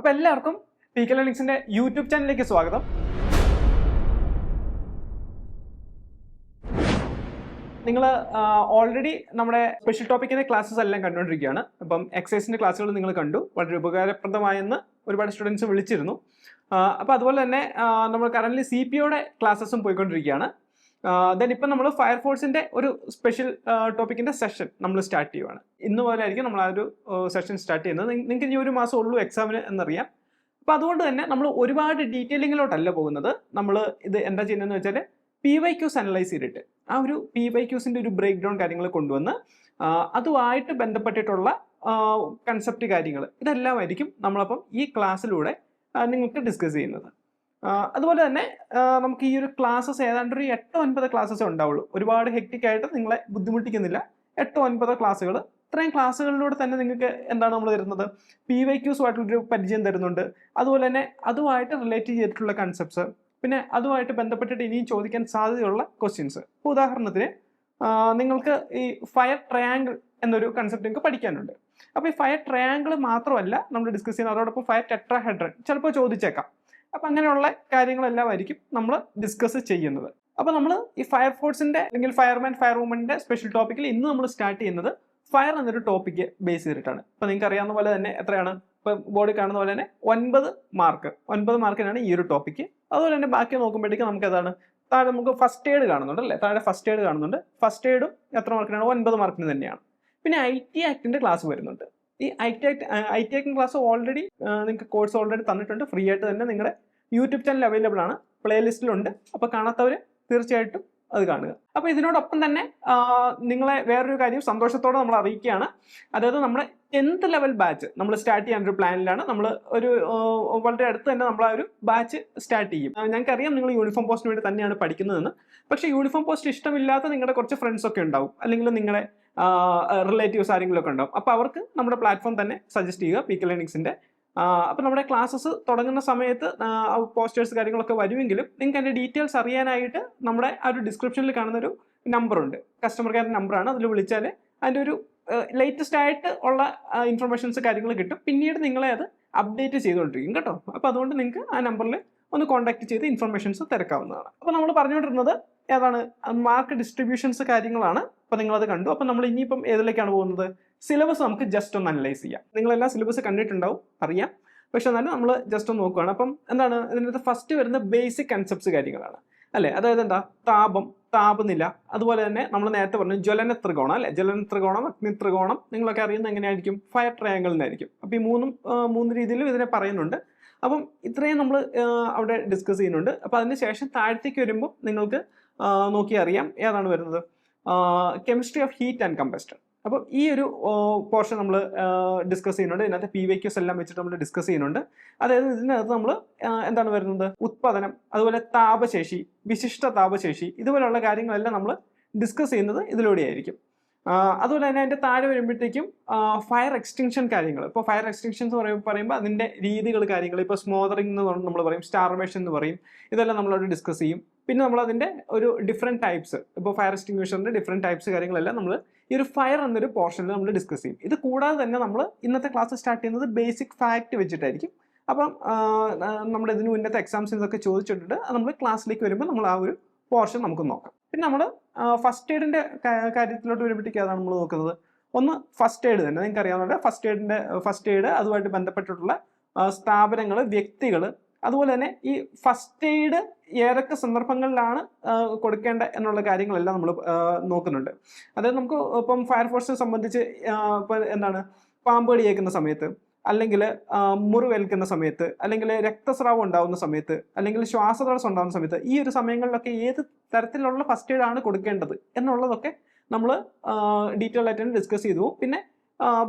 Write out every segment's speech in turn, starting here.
അപ്പോൾ എല്ലാവർക്കും PK ലേണിംഗ്സിന്റെ YouTube ചാനലിലേക്ക് സ്വാഗതം. നിങ്ങൾ ഓൾറെഡി നമ്മുടെ സ്പെഷ്യൽ ടോപ്പിക്കിന്റെ ക്ലാസ്സസ് എല്ലാം കണ്ടുകൊണ്ടിരിക്കുകയാണ്. അപ്പം എക്സസൈസിന്റെ ക്ലാസ്സുകൾ നിങ്ങൾ കണ്ടു, വളരെ ഉപകാരപ്രദമായെന്ന് ഒരുപാട് സ്റ്റുഡൻസ് വിളിച്ചിരുന്നു. അപ്പോൾ അതുപോലെ തന്നെ നമ്മൾ കറന്റ് CPOയുടെ ക്ലാസ്സസും പോയിക്കൊണ്ടിരിക്കുകയാണ്. ദെൻ ഇപ്പം നമ്മൾ ഫയർഫോഴ്സിന്റെ ഒരു സ്പെഷ്യൽ ടോപ്പിക്കിന്റെ സെഷൻ നമ്മൾ സ്റ്റാർട്ട് ചെയ്യുവാണ്. ഇന്ന് മുതലായിരിക്കും നമ്മൾ ആ ഒരു സെഷൻ സ്റ്റാർട്ട് ചെയ്യുന്നത്. നിങ്ങൾക്ക് ഇനി ഒരു മാസം ഉള്ളൂ എക്സാമിന് എന്നറിയാം. അപ്പോൾ അതുകൊണ്ട് തന്നെ നമ്മൾ ഒരുപാട് ഡീറ്റെയിലിങ്ങിലോട്ടല്ല പോകുന്നത്. നമ്മൾ ഇത് എന്താ ചെയ്യുന്നതെന്ന് വെച്ചാൽ PYQs അനലൈസ് ചെയ്തിട്ട് ആ ഒരു PYQസിൻ്റെ ഒരു ബ്രേക്ക് ഡൗൺ കാര്യങ്ങൾ കൊണ്ടുവന്ന് അതുമായിട്ട് ബന്ധപ്പെട്ടിട്ടുള്ള കൺസെപ്റ്റ് കാര്യങ്ങൾ ഇതെല്ലാമായിരിക്കും നമ്മളപ്പം ഈ ക്ലാസ്സിലൂടെ നിങ്ങൾക്ക് ഡിസ്കസ് ചെയ്യുന്നത്. അതുപോലെ തന്നെ നമുക്ക് ഈ ഒരു ക്ലാസ്സസ് ഏതാണ്ട് ഒരു 8-9 ക്ലാസ്സസ് ഉണ്ടാവുള്ളൂ. ഒരുപാട് ഹെക്റ്റിക് ആയിട്ട് നിങ്ങളെ ബുദ്ധിമുട്ടിക്കുന്നില്ല. 8-9 ക്ലാസ്സുകൾ. ഇത്രയും ക്ലാസ്സുകളിലൂടെ തന്നെ നിങ്ങൾക്ക് എന്താണ് നമ്മൾ തരുന്നത്, PYQസുമായിട്ടുള്ളൊരു പരിചയം തരുന്നുണ്ട്. അതുപോലെ തന്നെ അതുമായിട്ട് റിലേറ്റ് ചെയ്തിട്ടുള്ള കൺസെപ്റ്റ്സ്, പിന്നെ അതുമായിട്ട് ബന്ധപ്പെട്ടിട്ട് ഇനിയും ചോദിക്കാൻ സാധ്യതയുള്ള ക്വസ്റ്റ്യൻസ്. ഇപ്പോൾ ഉദാഹരണത്തിന് നിങ്ങൾക്ക് ഈ ഫയർ ട്രയാങ്കിൾ എന്നൊരു കൺസെപ്റ്റ് നിങ്ങൾക്ക് പഠിക്കാനുണ്ട്. അപ്പോൾ ഈ ഫയർ ട്രയാങ്കിൾ മാത്രമല്ല നമ്മൾ ഡിസ്കസ് ചെയ്യുന്നത്, അതോടൊപ്പം ഫയർ ടെട്രാഹെഡ്രൺ ചിലപ്പോൾ ചോദിച്ചേക്കാം. അപ്പം അങ്ങനെയുള്ള കാര്യങ്ങളെല്ലാം ആയിരിക്കും നമ്മൾ ഡിസ്കസ് ചെയ്യുന്നത്. അപ്പോൾ നമ്മൾ ഈ ഫയർഫോഴ്സിൻ്റെ അല്ലെങ്കിൽ ഫയർമാൻ ഫയർ വുമൻ്റെ സ്പെഷ്യൽ ടോപ്പിക്കിൽ ഇന്ന് നമ്മൾ സ്റ്റാർട്ട് ചെയ്യുന്നത് ഫയർ എന്നൊരു ടോപ്പിക്ക് ബേസ് ചെയ്തിട്ടാണ്. ഇപ്പോൾ നിങ്ങൾക്ക് അറിയാവുന്ന പോലെ തന്നെ എത്രയാണ്, ഇപ്പോൾ ബോർഡിൽ കാണുന്ന പോലെ തന്നെ 9 മാർക്കിനാണ് ഈ ഒരു ടോപ്പിക്ക്. അതുപോലെ തന്നെ ബാക്കി നോക്കുമ്പോഴേക്കും നമുക്ക് അതാണ് താഴെ നമുക്ക് ഫസ്റ്റ് എയ്ഡ് കാണുന്നുണ്ട് അല്ലേ, താഴെ ഫസ്റ്റ് എയ്ഡ് കാണുന്നുണ്ട്. ഫസ്റ്റ് എയ്ഡും എത്ര മാർക്കിനാണ്, 9 മാർക്കിന് തന്നെയാണ്. പിന്നെ IT ആക്ടിൻ്റെ ക്ലാസ് വരുന്നുണ്ട്. ഈ IT ആക്ടിൻ്റെ ക്ലാസ് ഓൾറെഡി നിങ്ങൾക്ക് കോഴ്സ് ഓൾറെഡി തന്നിട്ടുണ്ട്. ഫ്രീ ആയിട്ട് തന്നെ നിങ്ങളുടെ യൂട്യൂബ് ചാനൽ അവൈലബിൾ ആണ്, പ്ലേലിസ്റ്റിലുണ്ട്. അപ്പോൾ കാണാത്തവർ തീർച്ചയായിട്ടും അത് കാണുക. അപ്പോൾ ഇതിനോടൊപ്പം തന്നെ നിങ്ങളെ വേറൊരു കാര്യം സന്തോഷത്തോടെ നമ്മൾ അറിയിക്കുകയാണ്. അതായത് നമ്മുടെ 10th ലെവൽ ബാച്ച് നമ്മൾ സ്റ്റാർട്ട് ചെയ്യാനൊരു പ്ലാനിലാണ്. നമ്മൾ ഒരു വളരെ അടുത്ത് തന്നെ നമ്മൾ ആ ഒരു ബാച്ച് സ്റ്റാർട്ട് ചെയ്യും. ഞങ്ങൾക്കറിയാം നിങ്ങൾ യൂണിഫോം പോസ്റ്റിന് വേണ്ടി തന്നെയാണ് പഠിക്കുന്നതെന്ന്. പക്ഷേ യൂണിഫോം പോസ്റ്റ് ഇഷ്ടമില്ലാത്ത നിങ്ങളുടെ കുറച്ച് ഫ്രണ്ട്സൊക്കെ ഉണ്ടാവും, അല്ലെങ്കിൽ നിങ്ങളെ റിലേറ്റീവ്സ് ആരെങ്കിലും ഒക്കെ ഉണ്ടാവും. അപ്പോൾ അവർക്ക് നമ്മുടെ പ്ലാറ്റ്ഫോം തന്നെ സജസ്റ്റ് ചെയ്യുക, PK ലേണിംഗ്സിൻ്റെ. അപ്പോൾ നമ്മുടെ ക്ലാസ്സസ് തുടങ്ങുന്ന സമയത്ത് പോസ്റ്റേഴ്സ് കാര്യങ്ങളൊക്കെ വരുമെങ്കിലും നിങ്ങൾക്ക് അതിൻ്റെ ഡീറ്റെയിൽസ് അറിയാനായിട്ട് നമ്മുടെ ആ ഒരു ഡിസ്ക്രിപ്ഷനിൽ കാണുന്നൊരു നമ്പറുണ്ട്, കസ്റ്റമർ കെയർ നമ്പറാണ്. അതിൽ വിളിച്ചാൽ അതിൻ്റെ ഒരു ലേറ്റസ്റ്റ് ആയിട്ട് ഉള്ള ഇൻഫർമേഷൻസ് കാര്യങ്ങൾ കിട്ടും. പിന്നീട് നിങ്ങളെ അത് അപ്ഡേറ്റ് ചെയ്തുകൊണ്ടിരിക്കും കേട്ടോ. അപ്പോൾ അതുകൊണ്ട് നിങ്ങൾക്ക് ആ നമ്പറിൽ ഒന്ന് കോൺടാക്ട് ചെയ്ത് ഇൻഫർമേഷൻസ് തിരക്കാവുന്നതാണ്. അപ്പോൾ നമ്മൾ പറഞ്ഞുകൊണ്ടിരുന്നത് ഏതാണ്, മാർക്ക് ഡിസ്ട്രിബ്യൂഷൻസ് കാര്യങ്ങളാണ്. അപ്പോൾ നിങ്ങളത് കണ്ടു. അപ്പോൾ നമ്മൾ ഇനിയിപ്പം ഏതിലേക്കാണ് പോകുന്നത്, സിലബസ് നമുക്ക് ജസ്റ്റ് ഒന്ന് അനലൈസ് ചെയ്യാം. നിങ്ങളെല്ലാം സിലബസ് കണ്ടിട്ടുണ്ടാവും, അറിയാം. പക്ഷെ എന്നാലും നമ്മൾ ജസ്റ്റ് ഒന്ന് നോക്കുകയാണ്. അപ്പം എന്താണ് ഇതിനകത്ത് ഫസ്റ്റ് വരുന്ന ബേസിക് കൺസെപ്റ്റ്സ് കാര്യങ്ങളാണ് അല്ലേ. അതായത് എന്താ, താപം, താപനില, അതുപോലെ തന്നെ നമ്മൾ നേരത്തെ പറഞ്ഞു ജ്വലന ത്രികോണം അല്ലേ, ജ്വലന ത്രികോണം, അഗ്നി ത്രികോണം. നിങ്ങളൊക്കെ അറിയുന്നത് എങ്ങനെയായിരിക്കും, ഫയർ ട്രയാങ്കിളിനായിരിക്കും. അപ്പോൾ ഈ മൂന്ന് രീതിയിലും ഇതിനെ പറയുന്നുണ്ട്. അപ്പം ഇത്രയും നമ്മൾ അവിടെ ഡിസ്കസ് ചെയ്യുന്നുണ്ട്. അപ്പോൾ അതിന് ശേഷം താഴത്തേക്ക് വരുമ്പോൾ നിങ്ങൾക്ക് നോക്കി അറിയാം ഏതാണ് വരുന്നത്, chemistry of heat and combustion. അപ്പോൾ ഈ ഒരു പോർഷൻ നമ്മൾ ഡിസ്കസ് ചെയ്യുന്നുണ്ട്. ഇതിനകത്ത് PYQs എല്ലാം വെച്ചിട്ട് നമ്മൾ ഡിസ്കസ് ചെയ്യുന്നുണ്ട്. അതായത് ഇതിനകത്ത് നമ്മൾ എന്താണ് വരുന്നത്, ഉത്പാദനം, അതുപോലെ താപശേഷി, വിശിഷ്ട താപശേഷി, ഇതുപോലെയുള്ള കാര്യങ്ങളെല്ലാം നമ്മൾ ഡിസ്കസ് ചെയ്യുന്നത് ഇതിലൂടെയായിരിക്കും. അതുപോലെ തന്നെ അതിൻ്റെ താഴെ വരുമ്പോഴത്തേക്കും ഫയർ എക്സ്റ്റിങ്ഷൻ കാര്യങ്ങൾ. ഇപ്പോൾ ഫയർ എക്സ്റ്റിങ്ഷൻസ് പറയുമ്പോൾ അതിൻ്റെ രീതികൾ കാര്യങ്ങൾ, ഇപ്പോൾ സ്മോദറിംഗ് എന്ന് നമ്മൾ പറയും, സ്റ്റാർവേഷൻ എന്ന് പറയും. ഇതെല്ലാം നമ്മളവിടെ ഡിസ്കസ് ചെയ്യും. പിന്നെ നമ്മളതിൻ്റെ ഒരു ഡിഫറെൻറ്റ് ടൈപ്സ്, ഇപ്പോൾ ഫയർ എക്സ്റ്റിങ്വിഷറിൻ്റെ ഡിഫറെൻറ്റ് ടൈപ്സ് കാര്യങ്ങളെല്ലാം നമ്മൾ ഈ ഒരു ഫയർ എന്നൊരു പോർഷനിൽ നമ്മൾ ഡിസ്കസ് ചെയ്യും. ഇത് കൂടാതെ തന്നെ നമ്മൾ ഇന്നത്തെ ക്ലാസ് സ്റ്റാർട്ട് ചെയ്യുന്നത് ബേസിക് ഫാക്റ്റ് വെച്ചിട്ടായിരിക്കും. അപ്പം നമ്മുടെ ഇതിന് മുന്നത്തെ എക്സാംസിനൊക്കെ ചോദിച്ചിട്ടുണ്ട്. അത് നമ്മൾ ക്ലാസ്സിലേക്ക് വരുമ്പോൾ നമ്മൾ ആ ഒരു പോർഷൻ നമുക്ക് നോക്കാം. പിന്നെ നമ്മൾ ഫസ്റ്റ് എയ്ഡിൻ്റെ കാര്യത്തിലോട്ട് വരുമ്പോഴത്തേക്ക് അതാണ് നമ്മൾ നോക്കുന്നത്. ഒന്ന് ഫസ്റ്റ് എയ്ഡ് തന്നെ, നിങ്ങൾക്ക് അറിയാവുന്ന ഫസ്റ്റ് എയ്ഡ്, അതുമായിട്ട് ബന്ധപ്പെട്ടിട്ടുള്ള സ്ഥാപനങ്ങൾ, വ്യക്തികൾ, അതുപോലെ തന്നെ ഈ ഫസ്റ്റ് എയ്ഡ് ഏതൊക്കെ സന്ദർഭങ്ങളിലാണ് കൊടുക്കേണ്ട എന്നുള്ള കാര്യങ്ങളെല്ലാം നമ്മൾ നോക്കുന്നുണ്ട്. അതായത് നമുക്ക് ഇപ്പം ഫയർഫോഴ്സിനെ സംബന്ധിച്ച് ഇപ്പം എന്താണ്, പാമ്പ് കടിയേക്കുന്ന സമയത്ത്, അല്ലെങ്കിൽ മുറിവേൽക്കുന്ന സമയത്ത്, അല്ലെങ്കിൽ രക്തസ്രാവം ഉണ്ടാകുന്ന സമയത്ത്, അല്ലെങ്കിൽ ശ്വാസതടസ്സം ഉണ്ടാകുന്ന സമയത്ത്, ഈ ഒരു സമയങ്ങളിലൊക്കെ ഏത് തരത്തിലുള്ള ഫസ്റ്റ് എയ്ഡ് ആണ് കൊടുക്കേണ്ടത് എന്നുള്ളതൊക്കെ നമ്മൾ ഡീറ്റെയിൽ ആയിട്ട് ഡിസ്കസ് ചെയ്തു. പിന്നെ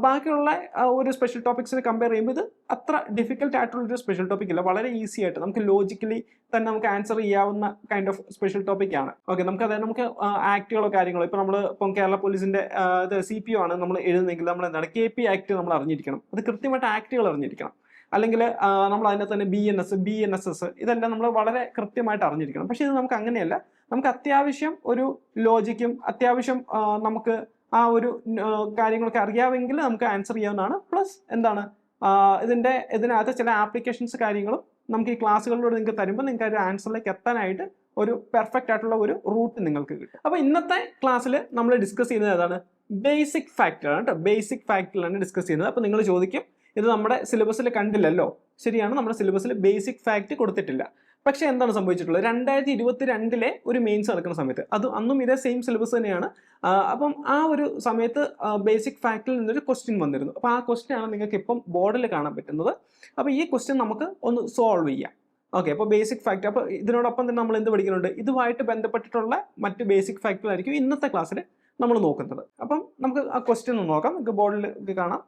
ബാക്കിയുള്ള ഒരു സ്പെഷ്യൽ ടോപ്പിക്സിനെ കമ്പയർ ചെയ്യുമ്പോൾ ഇത് അത്ര ഡിഫിക്കൽട്ട് ആയിട്ടുള്ളൊരു സ്പെഷ്യൽ ടോപ്പിക് ഇല്ല. വളരെ ഈസി ആയിട്ട് നമുക്ക് ലോജിക്കലി തന്നെ നമുക്ക് ആൻസർ ചെയ്യാവുന്ന കൈൻഡ് ഓഫ് സ്പെഷ്യൽ ടോപ്പിക്കാണ്. ഓക്കെ, നമുക്ക് ആക്ടുകളോ കാര്യങ്ങളോ, ഇപ്പോൾ നമ്മൾ ഇപ്പം കേരള പോലീസിൻ്റെ CPO ആണ് നമ്മൾ എഴുതുന്നെങ്കിൽ നമ്മൾ എന്താണ് KP ആക്ട് നമ്മൾ അറിഞ്ഞിരിക്കണം. അത് കൃത്യമായിട്ട് ആക്ടുകൾ അറിഞ്ഞിരിക്കണം. അല്ലെങ്കിൽ നമ്മൾ അതിനകത്ത് തന്നെ BNSS ഇതെല്ലാം നമ്മൾ വളരെ കൃത്യമായിട്ട് അറിഞ്ഞിരിക്കണം. പക്ഷേ ഇത് നമുക്ക് അങ്ങനെയല്ല. നമുക്ക് അത്യാവശ്യം ഒരു ലോജിക്കും അത്യാവശ്യം നമുക്ക് ആ ഒരു കാര്യങ്ങളൊക്കെ അറിയാമെങ്കിൽ നമുക്ക് ആൻസർ ചെയ്യാവുന്നതാണ്. പ്ലസ് എന്താണ്, ഇതിനകത്ത് ചില ആപ്ലിക്കേഷൻസ് കാര്യങ്ങളും നമുക്ക് ഈ ക്ലാസ്സുകളിലൂടെ നിങ്ങൾക്ക് തരുമ്പോൾ നിങ്ങൾക്ക് ഒരു ആൻസറിലേക്ക് എത്താനായിട്ട് ഒരു പെർഫെക്റ്റ് ആയിട്ടുള്ള ഒരു റൂട്ട് നിങ്ങൾക്ക് കിട്ടും. അപ്പോൾ ഇന്നത്തെ ക്ലാസ്സിൽ നമ്മൾ ഡിസ്കസ് ചെയ്യുന്നത് ഏതാണ്? ബേസിക് ഫാക്ടറാണ് കേട്ടോ. ബേസിക് ഫാക്ടറിലാണ് ഡിസ്കസ് ചെയ്യുന്നത്. അപ്പോൾ നിങ്ങൾ ചോദിക്കും, ഇത് നമ്മുടെ സിലബസിൽ കണ്ടില്ലല്ലോ. ശരിയാണ്, നമ്മുടെ സിലബസിൽ ബേസിക് ഫാക്ട് കൊടുത്തിട്ടില്ല. പക്ഷേ എന്താണ് സംഭവിച്ചിട്ടുള്ളത്? 2022 ഒരു മെയിൻസ് നടക്കുന്ന സമയത്ത് അന്നും ഇതേ സെയിം സിലബസ് തന്നെയാണ്. അപ്പം ആ ഒരു സമയത്ത് ബേസിക് ഫാക്ടിൽ നിന്നൊരു ക്വസ്റ്റ്യൻ വന്നിരുന്നു. അപ്പോൾ ആ ക്വസ്റ്റ്യൻ ആണ് നിങ്ങൾക്ക് ഇപ്പം ബോർഡിൽ കാണാൻ പറ്റുന്നത്. അപ്പോൾ ഈ ക്വസ്റ്റ്യൻ നമുക്ക് ഒന്ന് സോൾവ് ചെയ്യാം. ഓക്കെ, അപ്പോൾ ബേസിക് ഫാക്ട്. അപ്പോൾ ഇതിനോടൊപ്പം തന്നെ നമ്മൾ എന്ത് പഠിക്കുന്നുണ്ട്? ഇതുമായിട്ട് ബന്ധപ്പെട്ടിട്ടുള്ള മറ്റ് ബേസിക് ഫാക്ടുകളായിരിക്കും ഇന്നത്തെ ക്ലാസ്സിൽ നമ്മൾ നോക്കുന്നത്. അപ്പം നമുക്ക് ആ ക്വസ്റ്റ്യൻ ഒന്ന് നോക്കാം. നിങ്ങൾക്ക് ബോർഡിൽ കാണാം.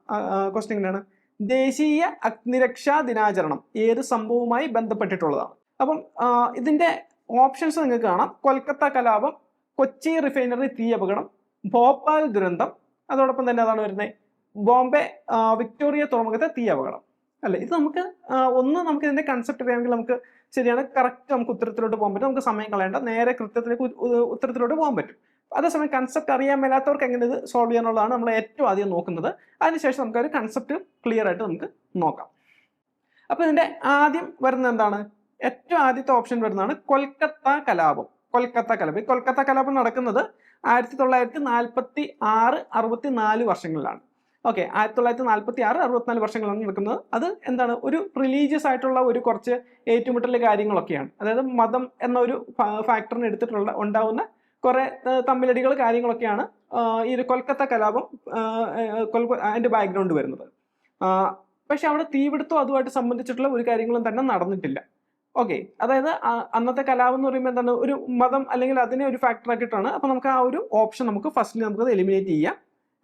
ക്വസ്റ്റ്യൻ എങ്ങനെയാണ്? ദേശീയ അഗ്നിരക്ഷാ ദിനാചരണം ഏത് സംഭവവുമായി ബന്ധപ്പെട്ടിട്ടുള്ളതാണ്? അപ്പം ഇതിന്റെ ഓപ്ഷൻസ് നിങ്ങൾക്ക് കാണാം. കൊൽക്കത്ത കലാപം, കൊച്ചി റിഫൈനറി തീ അപകടം, ഭോപ്പാൽ ദുരന്തം, അതോടൊപ്പം തന്നെ അതാണ് വരുന്നത് ബോംബെ വിക്ടോറിയ തുറമുഖത്തെ തീ അപകടം. അല്ലേ, ഇത് നമുക്ക് നമുക്ക് ഇതിന്റെ കൺസെപ്റ്റ് അറിയാമെങ്കിൽ നമുക്ക് ശരിയാണ്, കറക്റ്റ് നമുക്ക് ഉത്തരത്തിലോട്ട് പോകാൻ പറ്റും. നമുക്ക് സമയം കളയേണ്ട, നേരെ കൃത്യത്തിലേക്ക് ഉത്തരത്തിലോട്ട് പോകാൻ പറ്റും. അതേസമയം കൺസെപ്റ്റ് അറിയാൻ മേലാത്തവർക്ക് എങ്ങനെ ഇത് സോൾവ് ചെയ്യാനുള്ളതാണ് നമ്മൾ ഏറ്റവും ആദ്യം നോക്കുന്നത്. അതിനുശേഷം നമുക്ക് ഒരു കൺസെപ്റ്റ് ക്ലിയർ ആയിട്ട് നമുക്ക് നോക്കാം. അപ്പോൾ ഇതിന്റെ ആദ്യം വരുന്നത് എന്താണ്? ഏറ്റവും ആദ്യത്തെ ഓപ്ഷൻ വരുന്നതാണ് കൊൽക്കത്ത കലാപം. കൊൽക്കത്ത കലാപം. ഈ കൊൽക്കത്ത കലാപം നടക്കുന്നത് 1946-64 വർഷങ്ങളിലാണ്. ഓക്കെ, 1946-64 വർഷങ്ങളാണ് നടക്കുന്നത്. അത് എന്താണ്? ഒരു റിലീജിയസ് ആയിട്ടുള്ള ഒരു കുറച്ച് ഏറ്റുമുട്ടൽ കാര്യങ്ങളൊക്കെയാണ്. അതായത് മതം എന്ന ഒരു ഫാക്ടറിന് എടുത്തിട്ടുള്ള ഉണ്ടാവുന്ന കുറെ തമ്മിലടികൾ കാര്യങ്ങളൊക്കെയാണ് ഈ ഒരു കൊൽക്കത്ത കലാപം അതിന്റെ ബാക്ക്ഗ്രൗണ്ട് വരുന്നത്. പക്ഷെ അവിടെ തീപിടുത്തം അതുമായിട്ട് സംബന്ധിച്ചിട്ടുള്ള ഒരു കാര്യങ്ങളും തന്നെ നടന്നിട്ടില്ല. ഓക്കെ, അതായത് അന്നത്തെ കലാപം എന്ന് പറയുമ്പോൾ എന്താണ്? ഒരു മതം അല്ലെങ്കിൽ അതിനെ ഒരു ഫാക്ടർ ആക്കിയിട്ടാണ്. അപ്പൊ നമുക്ക് ആ ഒരു ഓപ്ഷൻ നമുക്ക് ഫസ്റ്റിൽ നമുക്ക് എലിമിനേറ്റ് ചെയ്യാം.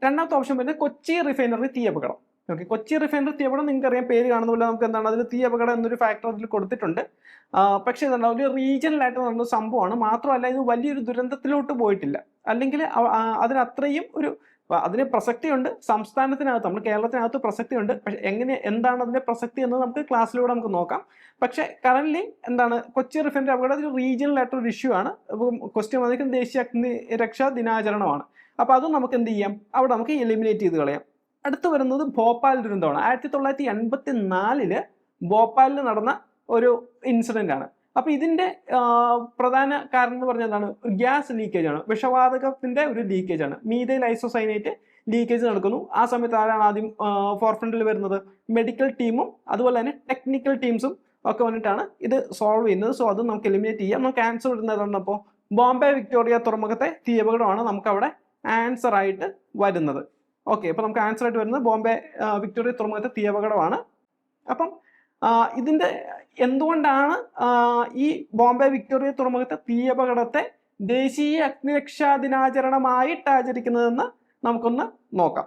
രണ്ടാമത്തെ ഓപ്ഷൻ വരുന്നത് കൊച്ചി റിഫൈനറി തീ അപകടം. ഓക്കെ, കൊച്ചി റിഫൈനറി തീ അപകടം നിങ്ങൾക്ക് അറിയാം, പേര് കാണുന്ന പോലെ നമുക്ക് എന്താണ് അതിൽ തീ അപകടം എന്നൊരു ഫാക്ടർ അതിൽ കൊടുത്തിട്ടുണ്ട്. പക്ഷേ എന്താണ്, ഒരു റീജിയണലായിട്ട് നടന്ന സംഭവമാണ്. മാത്രമല്ല ഇത് വലിയൊരു ദുരന്തത്തിലോട്ട് പോയിട്ടില്ല. അല്ലെങ്കിൽ അതിനത്രയും അതിന് പ്രസക്തിയുണ്ട് സംസ്ഥാനത്തിനകത്ത്, നമ്മൾ കേരളത്തിനകത്ത് പ്രസക്തിയുണ്ട്. പക്ഷെ എന്താണ് അതിന്റെ പ്രസക്തി എന്ന് നമുക്ക് ക്ലാസ്സിലൂടെ നമുക്ക് നോക്കാം. പക്ഷെ കറന്റ് എന്താണ്, കൊച്ചി റിഫൈനറി അപകടം ഒരു റീജിയണൽ ആയിട്ടൊരു ഇഷ്യൂ ആണ്. അപ്പം ക്വസ്റ്റ്യൻ വന്നിരിക്കുന്നത് ദേശീയ അഗ്നിരക്ഷാ ദിനാചരണമാണ്. അപ്പൊ അതും നമുക്ക് എന്ത് ചെയ്യാം, അവിടെ നമുക്ക് എലിമിനേറ്റ് ചെയ്ത് കളയാം. അടുത്ത് വരുന്നത് ഭോപ്പാൽ ദുരന്തമാണ്. 1984 ഭോപ്പാലിൽ നടന്ന ഒരു ഇൻസിഡന്റ് ആണ്. അപ്പൊ ഇതിന്റെ പ്രധാന കാരണം എന്ന് പറഞ്ഞാൽ എന്താണ്? ഗ്യാസ് ലീക്കേജ് ആണ്, വിഷവാതകത്തിന്റെ ഒരു ലീക്കേജ് ആണ്. മീഥൈൽ ഐസോസൈനേറ്റ് ലീക്കേജ് നടക്കുന്നു. ആ സമയത്ത് ആരാണ് ആദ്യം ഫോർഫ്രണ്ടിൽ വരുന്നത്? മെഡിക്കൽ ടീമും അതുപോലെ തന്നെ ടെക്നിക്കൽ ടീംസും ഒക്കെ വന്നിട്ടാണ് ഇത് സോൾവ് ചെയ്യുന്നത്. സോ അത് നമുക്ക് എലിമിനേറ്റ് ചെയ്യാം. നമുക്ക് ആൻസർ വരുന്നത് അപ്പോൾ ബോംബെ വിക്ടോറിയ തുറമുഖത്തെ തീ അപകടമാണ് നമുക്ക് അവിടെ ആൻസർ ആയിട്ട് വരുന്നത്. ഓക്കെ, അപ്പൊ നമുക്ക് ആൻസർ ആയിട്ട് വരുന്നത് ബോംബെ വിക്ടോറിയ തുറമുഖത്തെ തീ അപകടമാണ്. അപ്പം ഇതിന്റെ എന്തുകൊണ്ടാണ് ഈ ബോംബെ വിക്ടോറിയ തുറമുഖത്തെ തീ അപകടത്തെ ദേശീയ അഗ്നിരക്ഷാ ദിനാചരണമായിട്ട് ആചരിക്കുന്നതെന്ന് നമുക്കൊന്ന് നോക്കാം.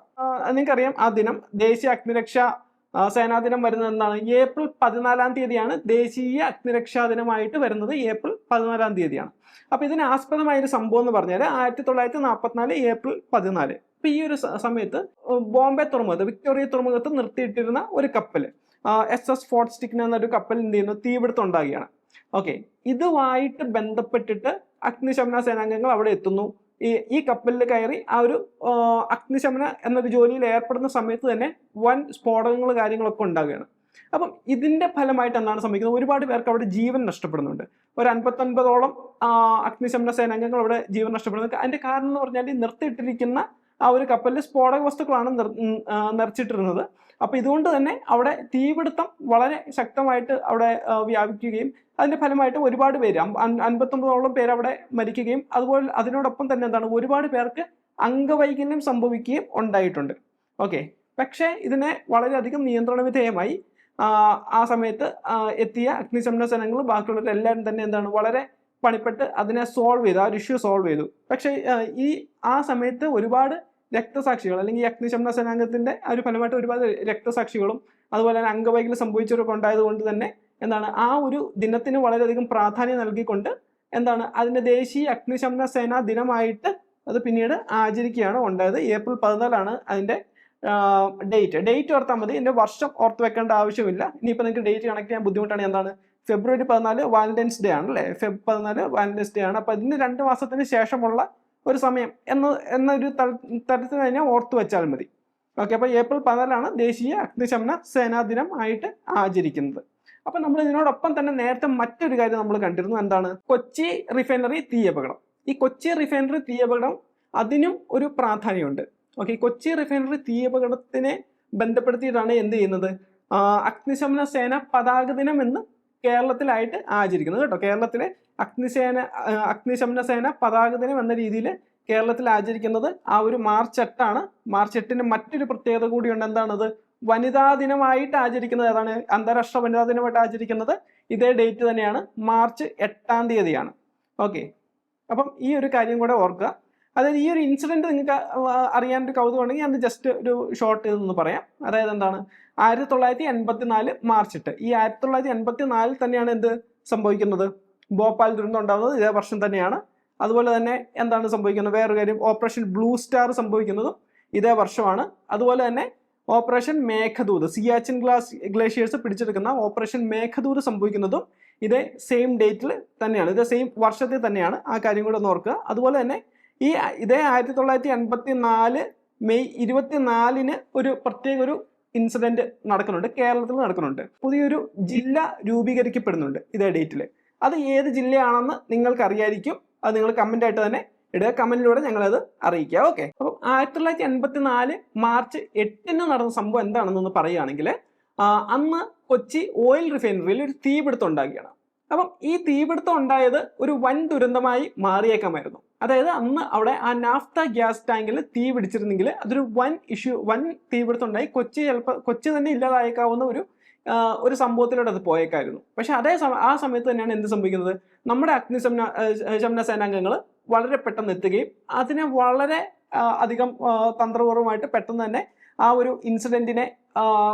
നിങ്ങൾക്കറിയാം, ആ ദിനം ദേശീയ അഗ്നിരക്ഷാ സേനാ ദിനം വരുന്നത് എന്താണ്? ഏപ്രിൽ 14 തീയതിയാണ് ദേശീയ അഗ്നിരക്ഷാ ദിനമായിട്ട് വരുന്നത്. ഏപ്രിൽ 14 തീയതിയാണ്. അപ്പൊ ഇതിന് ആസ്പദമായ ഒരു സംഭവം എന്ന് പറഞ്ഞാൽ 1944 ഏപ്രിൽ 14. അപ്പൊ ഈ ഒരു സമയത്ത് ബോംബെ തുറമുഖത്ത്, വിക്ടോറിയ തുറമുഖത്ത് നിർത്തിയിട്ടിരുന്ന ഒരു കപ്പല് SS ഫോർട്ട് സ്റ്റിക്ന എന്നൊരു കപ്പൽ എന്ത് ചെയ്യുന്നു? തീപിടുത്തം ഉണ്ടാകുകയാണ്. ഓക്കെ, ഇതുമായിട്ട് ബന്ധപ്പെട്ടിട്ട് അഗ്നിശമന സേനാംഗങ്ങൾ അവിടെ എത്തുന്നു. ഈ കപ്പലിൽ കയറി ആ ഒരു അഗ്നിശമന എന്നൊരു ജോലിയിൽ ഏർപ്പെടുന്ന സമയത്ത് തന്നെ വൻ സ്ഫോടനങ്ങൾ കാര്യങ്ങളൊക്കെ ഉണ്ടാകുകയാണ്. അപ്പം ഇതിന്റെ ഫലമായിട്ട് എന്താണ് സംഭവിക്കുന്നത്? ഒരുപാട് പേർക്ക് അവിടെ ജീവൻ നഷ്ടപ്പെടുന്നുണ്ട്. ഒരു 59ഓളം അഗ്നിശമന സേനാംഗങ്ങൾ അവിടെ ജീവൻ നഷ്ടപ്പെടുന്നുണ്ട്. അതിന്റെ കാരണം എന്ന് പറഞ്ഞാൽ നിർത്തിയിട്ടിരിക്കുന്ന ആ ഒരു കപ്പലിൽ സ്ഫോടക വസ്തുക്കളാണ് നിറച്ചിട്ടിരുന്നത്. അപ്പൊ ഇതുകൊണ്ട് തന്നെ അവിടെ തീപിടുത്തം വളരെ ശക്തമായിട്ട് അവിടെ വ്യാപിക്കുകയും അതിന്റെ ഫലമായിട്ട് ഒരുപാട് പേര് 59ഓളം പേര് അവിടെ മരിക്കുകയും അതുപോലെ അതിനോടൊപ്പം തന്നെ എന്താണ് ഒരുപാട് പേർക്ക് അംഗവൈകല്യം സംഭവിക്കുകയും ഉണ്ടായിട്ടുണ്ട്. ഓക്കെ, പക്ഷേ ഇതിനെ വളരെയധികം നിയന്ത്രണ വിധേയമായി ആ സമയത്ത് എത്തിയ അഗ്നിശമന സേനകൾ ബാക്കിയുള്ളവരെല്ലാവരും തന്നെ എന്താണ് വളരെ പണിപ്പെട്ട് അതിനെ സോൾവ് ചെയ്തു, ആ ഒരു ഇഷ്യൂ സോൾവ് ചെയ്തു. പക്ഷേ ആ സമയത്ത് ഒരുപാട് രക്തസാക്ഷികൾ അല്ലെങ്കിൽ ഈ അഗ്നിശമന സേനാംഗത്തിന്റെ ആ ഒരു ഫലമായിട്ട് ഒരുപാട് രക്തസാക്ഷികളും അതുപോലെ തന്നെ അംഗവൈകല്യം സംഭവിച്ചവരൊക്കെ ഉണ്ടായത് കൊണ്ട് തന്നെ എന്താണ് ആ ഒരു ദിനത്തിന് വളരെയധികം പ്രാധാന്യം നൽകിക്കൊണ്ട് എന്താണ് അതിന്റെ ദേശീയ അഗ്നിശമന സേനാ ദിനമായിട്ട് അത് പിന്നീട് ആചരിക്കുകയാണ് ഉണ്ടായത്. ഏപ്രിൽ 14 അതിന്റെ ഡേറ്റ് ഓർത്താൽ മതി. ഇതിന്റെ വർഷം ഓർത്ത് വെക്കേണ്ട ആവശ്യമില്ല. ഇനിയിപ്പോൾ നിങ്ങൾക്ക് ഡേറ്റ് കണക്ട് ചെയ്യാൻ ബുദ്ധിമുട്ടാണ്. എന്താണ് ഫെബ്രുവരി 14 വാലന്റൈൻസ് ഡേ ആണ് അല്ലേ? ഫെബ് 14 വാലന്റൈൻസ് ഡേ ആണ്. അപ്പൊ ഇതിന് 2 മാസത്തിന് ശേഷമുള്ള ഒരു സമയം എന്നൊരു തരത്തിൽ തന്നെ ഓർത്തു വെച്ചാൽ മതി. ഓക്കെ, അപ്പോൾ ഏപ്രിൽ 14 ദേശീയ അഗ്നിശമന സേനാ ദിനം ആയിട്ട് ആചരിക്കുന്നത്. അപ്പൊ നമ്മൾ ഇതിനോടൊപ്പം തന്നെ നേരത്തെ മറ്റൊരു കാര്യം നമ്മൾ കണ്ടിരുന്നു. എന്താണ്? കൊച്ചി റിഫൈനറി തീ അപകടം. ഈ കൊച്ചി റിഫൈനറി തീ അപകടം അതിനും ഒരു പ്രാധാന്യമുണ്ട്. ഓക്കെ, കൊച്ചി റിഫൈനറി തീ അപകടത്തിനെ ബന്ധപ്പെടുത്തിയിട്ടാണ് എന്ത് ചെയ്യുന്നത്, അഗ്നിശമന സേന പതാക ദിനം എന്ന് കേരളത്തിലായിട്ട് ആചരിക്കുന്നത് കേട്ടോ. കേരളത്തിലെ അഗ്നിശമന സേന പതാക ദിനം എന്ന രീതിയിൽ കേരളത്തിൽ ആചരിക്കുന്നത് ആ ഒരു മാർച്ച് 8 മാർച്ച് 8 മറ്റൊരു പ്രത്യേകത കൂടിയുണ്ട്. എന്താണത്? വനിതാ ദിനമായിട്ട് ആചരിക്കുന്നത് ഏതാണ്? അന്താരാഷ്ട്ര വനിതാ ദിനമായിട്ട് ആചരിക്കുന്നത് ഇതേ ഡേറ്റ് തന്നെയാണ്, മാർച്ച് 8 ഓക്കെ, അപ്പം ഈ ഒരു കാര്യം കൂടെ ഓർക്കുക. അതായത് ഈ ഒരു ഇൻസിഡന്റ് നിങ്ങൾക്ക് അറിയാനൊരു കൗതുകം ഉണ്ടെങ്കിൽ ഞാൻ ജസ്റ്റ് ഒരു ഷോർട്ട് ഇതൊന്ന് പറയാം. അതായത് എന്താണ്, 1984 മാർച്ച് 8. ഈ 1984 തന്നെയാണ് എന്ത് സംഭവിക്കുന്നത്, ഭോപ്പാൽ ദുരന്തം ഉണ്ടാകുന്നത് ഇതേ വർഷം തന്നെയാണ്. അതുപോലെ തന്നെ എന്താണ് സംഭവിക്കുന്നത്, വേറൊരു കാര്യം, ഓപ്പറേഷൻ ബ്ലൂ സ്റ്റാർ സംഭവിക്കുന്നതും ഇതേ വർഷമാണ്. അതുപോലെ തന്നെ ഓപ്പറേഷൻ മേഘദൂത്, സിയാച്ചിൻ ഗ്ലേഷ്യേഴ്സ് പിടിച്ചെടുക്കുന്ന ഓപ്പറേഷൻ മേഘദൂത് സംഭവിക്കുന്നതും ഇതേ സെയിം ഡേറ്റിൽ തന്നെയാണ്, ഇതേ സെയിം വർഷത്തിൽ തന്നെയാണ്. ആ കാര്യം കൂടെ ഒന്ന് ഓർക്കുക. അതുപോലെ തന്നെ ഇതേ 1984 മെയ് 24 ഒരു പ്രത്യേക ഒരു ഇൻസിഡന്റ് നടക്കുന്നുണ്ട്, കേരളത്തിൽ നടക്കുന്നുണ്ട്. പുതിയൊരു ജില്ല രൂപീകരിക്കപ്പെടുന്നുണ്ട് ഇതേ ഡേറ്റിൽ. അത് ഏത് ജില്ലയാണെന്ന് നിങ്ങൾക്ക് അറിയായിരിക്കും. അത് നിങ്ങൾ കമന്റ് ആയിട്ട് തന്നെ ഇടുക, കമന്റിലൂടെ ഞങ്ങളത് അറിയിക്കുക. ഓക്കെ, അപ്പം 1984 മാർച്ച് 8 നടന്ന സംഭവം എന്താണെന്നൊന്ന് പറയുകയാണെങ്കിൽ, അന്ന് കൊച്ചി ഓയിൽ റിഫൈനറിയിൽ ഒരു തീപിടുത്തം ഉണ്ടാകുകയാണ്. അപ്പം ഈ തീപിടുത്തം ഉണ്ടായത് ഒരു വൻ ദുരന്തമായി മാറിയേക്കാമായിരുന്നു. അതായത് അന്ന് അവിടെ ആ നാഫ്ത ഗ്യാസ് ടാങ്കിൽ തീ പിടിച്ചിരുന്നെങ്കിൽ അതൊരു വൻ തീപിടുത്തം ഉണ്ടായി കൊച്ചി തന്നെ ഇല്ലാതായേക്കാവുന്ന ഒരു സംഭവത്തിലൂടെ അത് പോയേക്കായിരുന്നു. പക്ഷെ ആ സമയത്ത് തന്നെയാണ് എന്ത് സംഭവിക്കുന്നത്, നമ്മുടെ അഗ്നിശമന സേനാംഗങ്ങൾ വളരെ പെട്ടെന്ന് എത്തുകയും അതിനെ വളരെ അധികം തന്ത്രപൂർവ്വമായിട്ട് പെട്ടെന്ന് തന്നെ ആ ഒരു ഇൻസിഡന്റിനെ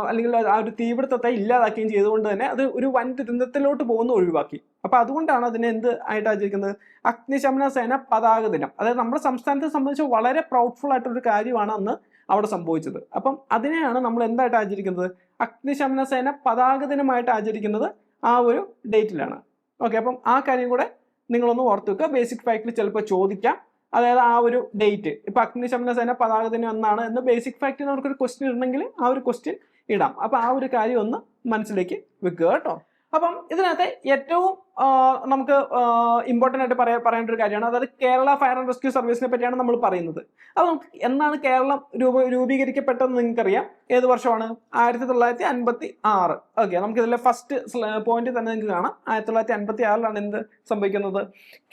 അല്ലെങ്കിൽ ആ ഒരു തീപിടുത്തത്തെ ഇല്ലാതാക്കുകയും ചെയ്തുകൊണ്ട് തന്നെ അത് ഒരു വൻ ദുരന്തത്തിലോട്ട് പോകുന്ന ഒഴിവാക്കി. അപ്പൊ അതുകൊണ്ടാണ് അതിനെ എന്ത് ആയിട്ട് ആചരിക്കുന്നത്, അഗ്നിശമന സേന പതാക ദിനം. അതായത് നമ്മുടെ സംസ്ഥാനത്തെ സംബന്ധിച്ച് വളരെ പ്രൗഡ്ഫുൾ ആയിട്ടൊരു കാര്യമാണ് അന്ന് അവിടെ സംഭവിച്ചത്. അപ്പം അതിനെയാണ് നമ്മൾ എന്തായിട്ട് ആചരിക്കുന്നത്, അഗ്നിശമന സേന പതാക ദിനമായിട്ട് ആചരിക്കുന്നത് ആ ഒരു ഡേറ്റിലാണ്. ഓക്കെ, അപ്പം ആ കാര്യം കൂടെ നിങ്ങളൊന്ന് ഓർത്ത് വെക്കുക. ബേസിക് ഫാക്ടിൽ ചിലപ്പോൾ ചോദിക്കാം. അതായത് ആ ഒരു ഡേറ്റ്, ഇപ്പൊ അഗ്നിശമന സേന പതാക ദിനം എന്നാണ് എന്ന് ബേസിക് ഫാക്ടിൽ നമുക്കൊരു ക്വസ്റ്റ്യൻ ഇടണമെങ്കിൽ ആ ഒരു ക്വസ്റ്റ്യൻ ഇടാം. അപ്പൊ ആ ഒരു കാര്യം ഒന്ന് മനസ്സിലേക്ക് വെക്കുക കേട്ടോ. അപ്പം ഇതിനകത്ത് ഏറ്റവും നമുക്ക് ഇമ്പോർട്ടൻ്റ് ആയിട്ട് പറയേണ്ട ഒരു കാര്യമാണ്, അതായത് കേരള ഫയർ ആൻഡ് റെസ്ക്യൂ സർവീസിനെ പറ്റിയാണ് നമ്മൾ പറയുന്നത്. അത് നമുക്ക് എന്നാണ് കേരളം രൂപീകരിക്കപ്പെട്ടതെന്ന് നിങ്ങൾക്കറിയാം. ഏത് വർഷമാണ്? 1956. ഓക്കെ, നമുക്കിതിലെ ഫസ്റ്റ് പോയിന്റ് തന്നെ നിങ്ങൾക്ക് കാണാം. 1956 എന്ത് സംഭവിക്കുന്നത്,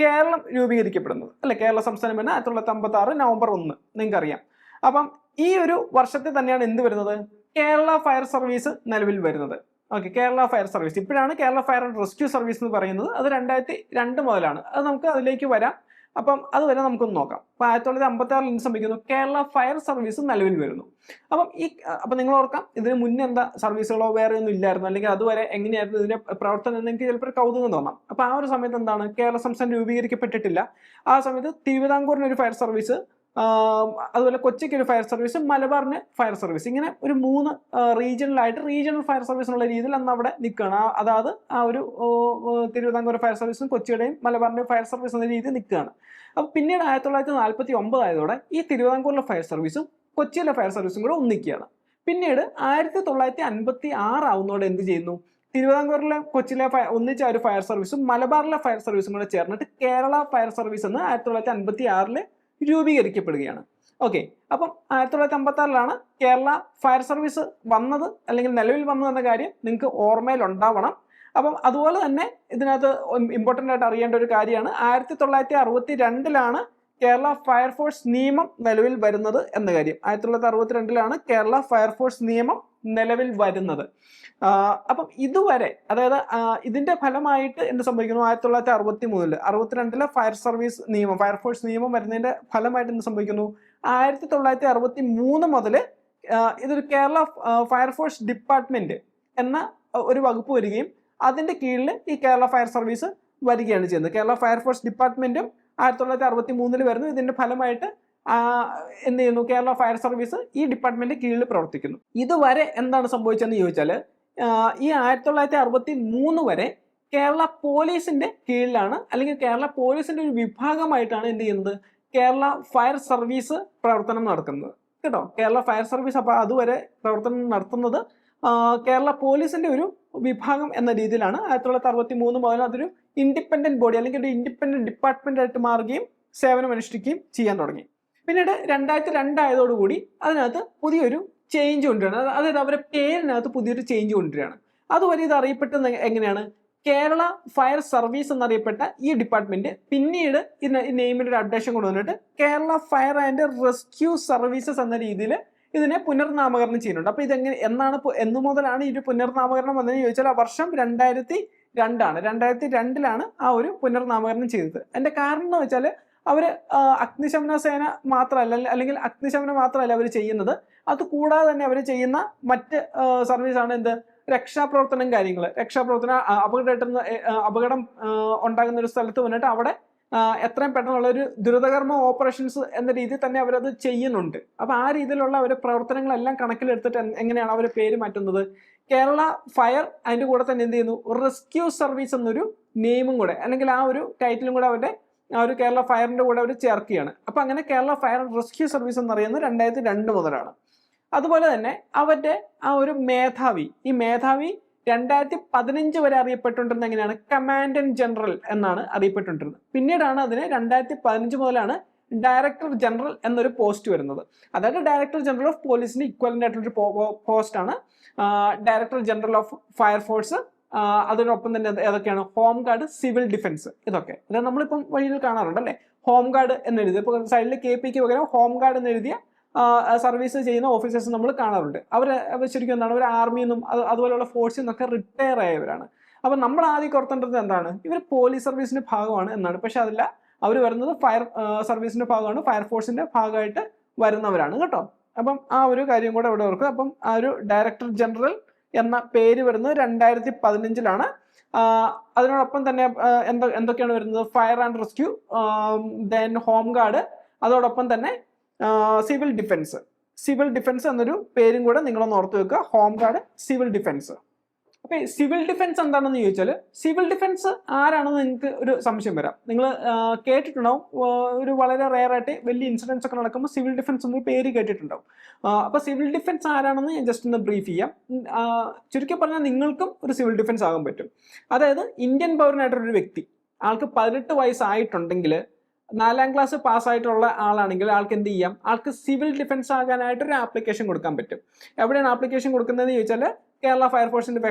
കേരളം രൂപീകരിക്കപ്പെടുന്നത് അല്ലെ. കേരള സംസ്ഥാനം തന്നെ 1956 നവംബർ 1 നിങ്ങൾക്കറിയാം. അപ്പം ഈ ഒരു വർഷത്തിൽ തന്നെയാണ് എന്ത് വരുന്നത്, കേരള ഫയർ സർവീസ് നിലവിൽ വരുന്നത്. ഓക്കെ, കേരള ഫയർ സർവീസ് ഇപ്പോഴാണ് Kerala fire and rescue service എന്ന് പറയുന്നത്. അത് 2002 മുതലാണ്. അത് നമുക്ക് അതിലേക്ക് വരാം. അപ്പം അതുവരെ നമുക്കൊന്ന് നോക്കാം. അപ്പൊ 1956 എന്ത് സംഭവിക്കുന്നു, കേരള ഫയർ സർവീസ് നിലവിൽ വരുന്നു. അപ്പം നിങ്ങൾ ഓർക്കാം, ഇതിന് മുന്നേ എന്താ സർവീസുകളോ വേറെ ഒന്നും ഇല്ലായിരുന്നു, അല്ലെങ്കിൽ അതുവരെ എങ്ങനെയായിരുന്നു ഇതിന്റെ പ്രവർത്തനം എന്ന് എനിക്ക് ചിലപ്പോൾ കൗതുകം തോന്നാം. അപ്പൊ ആ ഒരു സമയത്ത് എന്താണ്, കേരള സംസ്ഥാനം രൂപീകരിക്കപ്പെട്ടിട്ടില്ല. ആ സമയത്ത് തിരുവിതാംകൂറിന് ഒരു ഫയർ സർവീസ്, അതുപോലെ കൊച്ചിക്ക് ഒരു ഫയർ സർവീസ്, മലബാറിന് ഫയർ സർവീസ്, ഇങ്ങനെ ഒരു 3 റീജിയണൽ ഫയർ സർവീസ് എന്നുള്ള രീതിയിൽ അന്ന് അവിടെ നിൽക്കുകയാണ്. അതായത് ആ ഒരു തിരുവിതാംകൂർ ഫയർ സർവീസും കൊച്ചിയുടെയും മലബാറിന്റെയും ഫയർ സർവീസ് എന്ന രീതിയിൽ നിൽക്കുകയാണ്. അപ്പൊ പിന്നീട് 1949 ആയതോടെ ഈ തിരുവിതാംകൂറിലെ ഫയർ സർവീസും കൊച്ചിയിലെ ഫയർ സർവീസും കൂടെ ഒന്നിക്കുകയാണ്. പിന്നീട് 1956 ആവുന്നതോടെ എന്ത് ചെയ്യുന്നു, തിരുവിതാംകൂറിലെ കൊച്ചിയിലെ ഒന്നിച്ച ഒരു ഫയർ സർവീസും മലബാറിലെ ഫയർ സർവീസും കൂടെ ചേർന്നിട്ട് കേരള ഫയർ സർവീസ് എന്ന് 1956 രൂപീകരിക്കപ്പെടുകയാണ്. ഓക്കെ, അപ്പം 1956 കേരള ഫയർ സർവീസ് വന്നത് അല്ലെങ്കിൽ നിലവിൽ വന്നത് എന്ന കാര്യം നിങ്ങൾക്ക് ഓർമ്മയിൽ ഉണ്ടാവണം. അപ്പം അതുപോലെ തന്നെ ഇതിനകത്ത് ഇമ്പോർട്ടൻ്റ് ആയിട്ട് അറിയേണ്ട ഒരു കാര്യമാണ്, 1962 കേരള ഫയർഫോഴ്സ് നിയമം നിലവിൽ വരുന്നത് എന്ന കാര്യം. 1962 കേരള ഫയർഫോഴ്സ് നിയമം നിലവിൽ വരുന്നത്. അപ്പം ഇതുവരെ, അതായത് ഇതിന്റെ ഫലമായിട്ട് എന്ത് സംഭവിക്കുന്നു, 1963 ഫയർഫോഴ്സ് നിയമം വരുന്നതിന്റെ ഫലമായിട്ട് എന്ത് സംഭവിക്കുന്നു, 1963 മുതൽ ഇതൊരു കേരള ഫയർഫോഴ്സ് ഡിപ്പാർട്ട്മെന്റ് എന്ന ഒരു വകുപ്പ് വരികയും അതിന്റെ കീഴിൽ ഈ കേരള ഫയർ സർവീസ് വരികയാണ് ചെയ്യുന്നത്. കേരള ഫയർഫോഴ്സ് ഡിപ്പാർട്ട്മെന്റും 1963 വരുന്നു. ഇതിന്റെ ഫലമായിട്ട് എന്ത് ചെയ്യുന്നു, കേരള ഫയർ സർവീസ് ഈ ഡിപ്പാർട്ട്മെന്റ് കീഴിൽ പ്രവർത്തിക്കുന്നു. ഇതുവരെ എന്താണ് സംഭവിച്ചതെന്ന് ചോദിച്ചാൽ, ഈ 1963 വരെ കേരള പോലീസിന്റെ കീഴിലാണ്, അല്ലെങ്കിൽ കേരള പോലീസിന്റെ ഒരു വിഭാഗമായിട്ടാണ് എന്ത് ചെയ്യുന്നത്, കേരള ഫയർ സർവീസ് പ്രവർത്തനം നടക്കുന്നത്. കേട്ടോ. കേരള ഫയർ സർവീസ് അപ്പോൾ അതുവരെ പ്രവർത്തനം നടത്തുന്നത് കേരള പോലീസിന്റെ ഒരു വിഭാഗം എന്ന രീതിയിലാണ്. 1963 മുതൽ അതൊരു ഇൻഡിപെൻഡന്റ് ബോഡി അല്ലെങ്കിൽ ഒരു ഇൻഡിപെൻഡന്റ് ഡിപ്പാർട്ട്മെന്റ് ആയിട്ട് മാറുകയും സേവനം അനുഷ്ഠിക്കുകയും ചെയ്യാൻ തുടങ്ങി. പിന്നീട് 2002 ആയതോടുകൂടി അതിനകത്ത് പുതിയൊരു ചേഞ്ച് കൊണ്ടുവരികയാണ്. അതായത് അവരുടെ പേരിനകത്ത് പുതിയൊരു ചേഞ്ച് കൊണ്ടുവരികയാണ്. അതുവരെ ഇത് അറിയപ്പെട്ടത് എങ്ങനെയാണ്? കേരള ഫയർ സർവീസ് എന്നറിയപ്പെട്ട ഈ ഡിപ്പാർട്ട്മെന്റ് പിന്നീട് ഈ നെയിമിന്റെ ഒരു അപ്ഡേഷൻ കൊണ്ടുവന്നിട്ട് Kerala fire and rescue services എന്ന രീതിയിൽ ഇതിനെ പുനർനാമകരണം ചെയ്യുന്നുണ്ട്. അപ്പൊ ഇതെങ്ങനെ എന്നു മുതലാണ് ഈ ഒരു പുനർനാമകരണം വന്നതെന്ന് ചോദിച്ചാൽ ആ വർഷം 2002 ആണ്. 2002 ആ ഒരു പുനർനാമകരണം ചെയ്തത്. അതിന്റെ കാരണം എന്ന് വെച്ചാൽ അവര് അഗ്നിശമന സേന മാത്രമല്ല, അല്ലെങ്കിൽ അഗ്നിശമനം മാത്രമല്ല അവർ ചെയ്യുന്നത്, അത് കൂടാതെ തന്നെ അവർ ചെയ്യുന്ന മറ്റ് സർവീസാണ് എന്ത്, രക്ഷാപ്രവർത്തനം കാര്യങ്ങൾ. രക്ഷാപ്രവർത്തനം അപകടം ഉണ്ടാകുന്ന ഒരു സ്ഥലത്ത് വന്നിട്ട് അവിടെ എത്രയും പെട്ടെന്നുള്ള ഒരു ദ്രുതകർമ്മ ഓപ്പറേഷൻസ് എന്ന രീതിയിൽ തന്നെ അവരത് ചെയ്യുന്നുണ്ട്. അപ്പൊ ആ രീതിയിലുള്ള അവരുടെ പ്രവർത്തനങ്ങളെല്ലാം കണക്കിലെടുത്തിട്ട് എങ്ങനെയാണ് അവർ പേര് മാറ്റുന്നത്? കേരള ഫയർ, അതിന്റെ കൂടെ തന്നെ എന്ത് ചെയ്യുന്നു, റെസ്ക്യൂ സർവീസ് എന്നൊരു നെയിമും കൂടെ, അല്ലെങ്കിൽ ആ ഒരു ടൈറ്റിലും കൂടെ അവരുടെ ആ ഒരു കേരള ഫയറിന്റെ കൂടെ അവർ ചേർക്കുകയാണ്. അപ്പൊ അങ്ങനെ കേരള ഫയർ റെസ്ക്യൂ സർവീസ് എന്നറിയുന്നത് 2002 മുതലാണ്. അതുപോലെ തന്നെ അവരുടെ ആ ഒരു മേധാവി, ഈ മേധാവി 2015 വരെ അറിയപ്പെട്ടുകൊണ്ടിരുന്നത് എങ്ങനെയാണ്? കമാൻഡന്റ് ജനറൽ എന്നാണ് അറിയപ്പെട്ടുകൊണ്ടിരുന്നത്. പിന്നീടാണ് അതിന് 2015 മുതലാണ് ഡയറക്ടർ ജനറൽ എന്നൊരു പോസ്റ്റ് വരുന്നത്. അതായത് ഡയറക്ടർ ജനറൽ ഓഫ് പോലീസിന് ഇക്വലന്റ് ആയിട്ടുള്ളൊരു പോസ്റ്റാണ് ഡയറക്ടർ ജനറൽ ഓഫ് ഫയർഫോഴ്സ്. അതിനൊപ്പം തന്നെ ഏതൊക്കെയാണ്? ഹോം ഗാർഡ്, സിവിൽ ഡിഫൻസ്, ഇതൊക്കെ അതായത് നമ്മളിപ്പം വഴിയിൽ കാണാറുണ്ട് അല്ലേ, ഹോം ഗാർഡ് എന്നെഴുതി. ഇപ്പോൾ സൈഡിൽ KPക്ക് പകരം ഹോം ഗാർഡ് എന്നെഴുതിയ സർവീസ് ചെയ്യുന്ന ഓഫീസേഴ്സ് നമ്മൾ കാണാറുണ്ട്. അവർ ശരിക്കും എന്താണ്, അവർ ആർമിയിൽ നിന്നും അതുപോലെയുള്ള ഫോഴ്സിൽ നിന്നൊക്കെ റിട്ടയർ ആയവരാണ്. അപ്പം നമ്മൾ ആദ്യം ഓർത്തേണ്ടത് എന്താണ്, ഇവർ പോലീസ് സർവീസിന്റെ ഭാഗമാണ് എന്നാണ്. പക്ഷെ അതല്ല, അവർ വരുന്നത് ഫയർ സർവീസിന്റെ ഭാഗമാണ്, ഫയർഫോഴ്സിന്റെ ഭാഗമായിട്ട് വരുന്നവരാണ് കേട്ടോ. അപ്പം ആ ഒരു കാര്യം കൂടെ ഇവിടെ ഓർക്കുക. അപ്പം ആ ഒരു ഡയറക്ടർ ജനറൽ എന്ന പേര് വരുന്നത് 2015 അതിനോടൊപ്പം തന്നെ എന്തൊക്കെയാണ് വരുന്നത്? Fire and rescue, then home guard, അതോടൊപ്പം തന്നെ സിവിൽ ഡിഫൻസ് എന്നൊരു പേരും കൂടെ നിങ്ങളൊന്ന് ഓർത്ത് വെക്കുക. Home guard, civil defence. അപ്പൊ സിവിൽ ഡിഫൻസ് എന്താണെന്ന് ചോദിച്ചാൽ, സിവിൽ ഡിഫൻസ് ആരാണെന്ന് നിങ്ങൾക്ക് ഒരു സംശയം വരാം. നിങ്ങൾ കേട്ടിട്ടുണ്ടാവും, ഒരു വളരെ റെയർ ആയിട്ട് വലിയ ഇൻസിഡൻസ് ഒക്കെ നടക്കുമ്പോൾ സിവിൽ ഡിഫൻസ് എന്നൊരു പേര് കേട്ടിട്ടുണ്ടാവും. അപ്പൊ സിവിൽ ഡിഫൻസ് ആരാണെന്ന് ഞാൻ ജസ്റ്റ് ഒന്ന് ബ്രീഫ് ചെയ്യാം. ചുരുക്കി പറഞ്ഞാൽ നിങ്ങൾക്കും ഒരു സിവിൽ ഡിഫൻസ് ആകാൻ പറ്റും. അതായത് ഇന്ത്യൻ പൗരനായിട്ടൊരു വ്യക്തി, ആൾക്ക് 18 വയസ്സായിട്ടുണ്ടെങ്കിൽ, 4ാം ക്ലാസ് പാസ്സായിട്ടുള്ള ആളാണെങ്കിൽ ആൾക്ക് എന്ത് ചെയ്യാം? ആൾക്ക് സിവിൽ ഡിഫൻസ് ആകാനായിട്ടൊരു ആപ്ലിക്കേഷൻ കൊടുക്കാൻ പറ്റും. എവിടെയാണ് ആപ്ലിക്കേഷൻ കൊടുക്കുന്നതെന്ന് ചോദിച്ചാൽ, കേരള ഫയർഫോഴ്സിന്റെ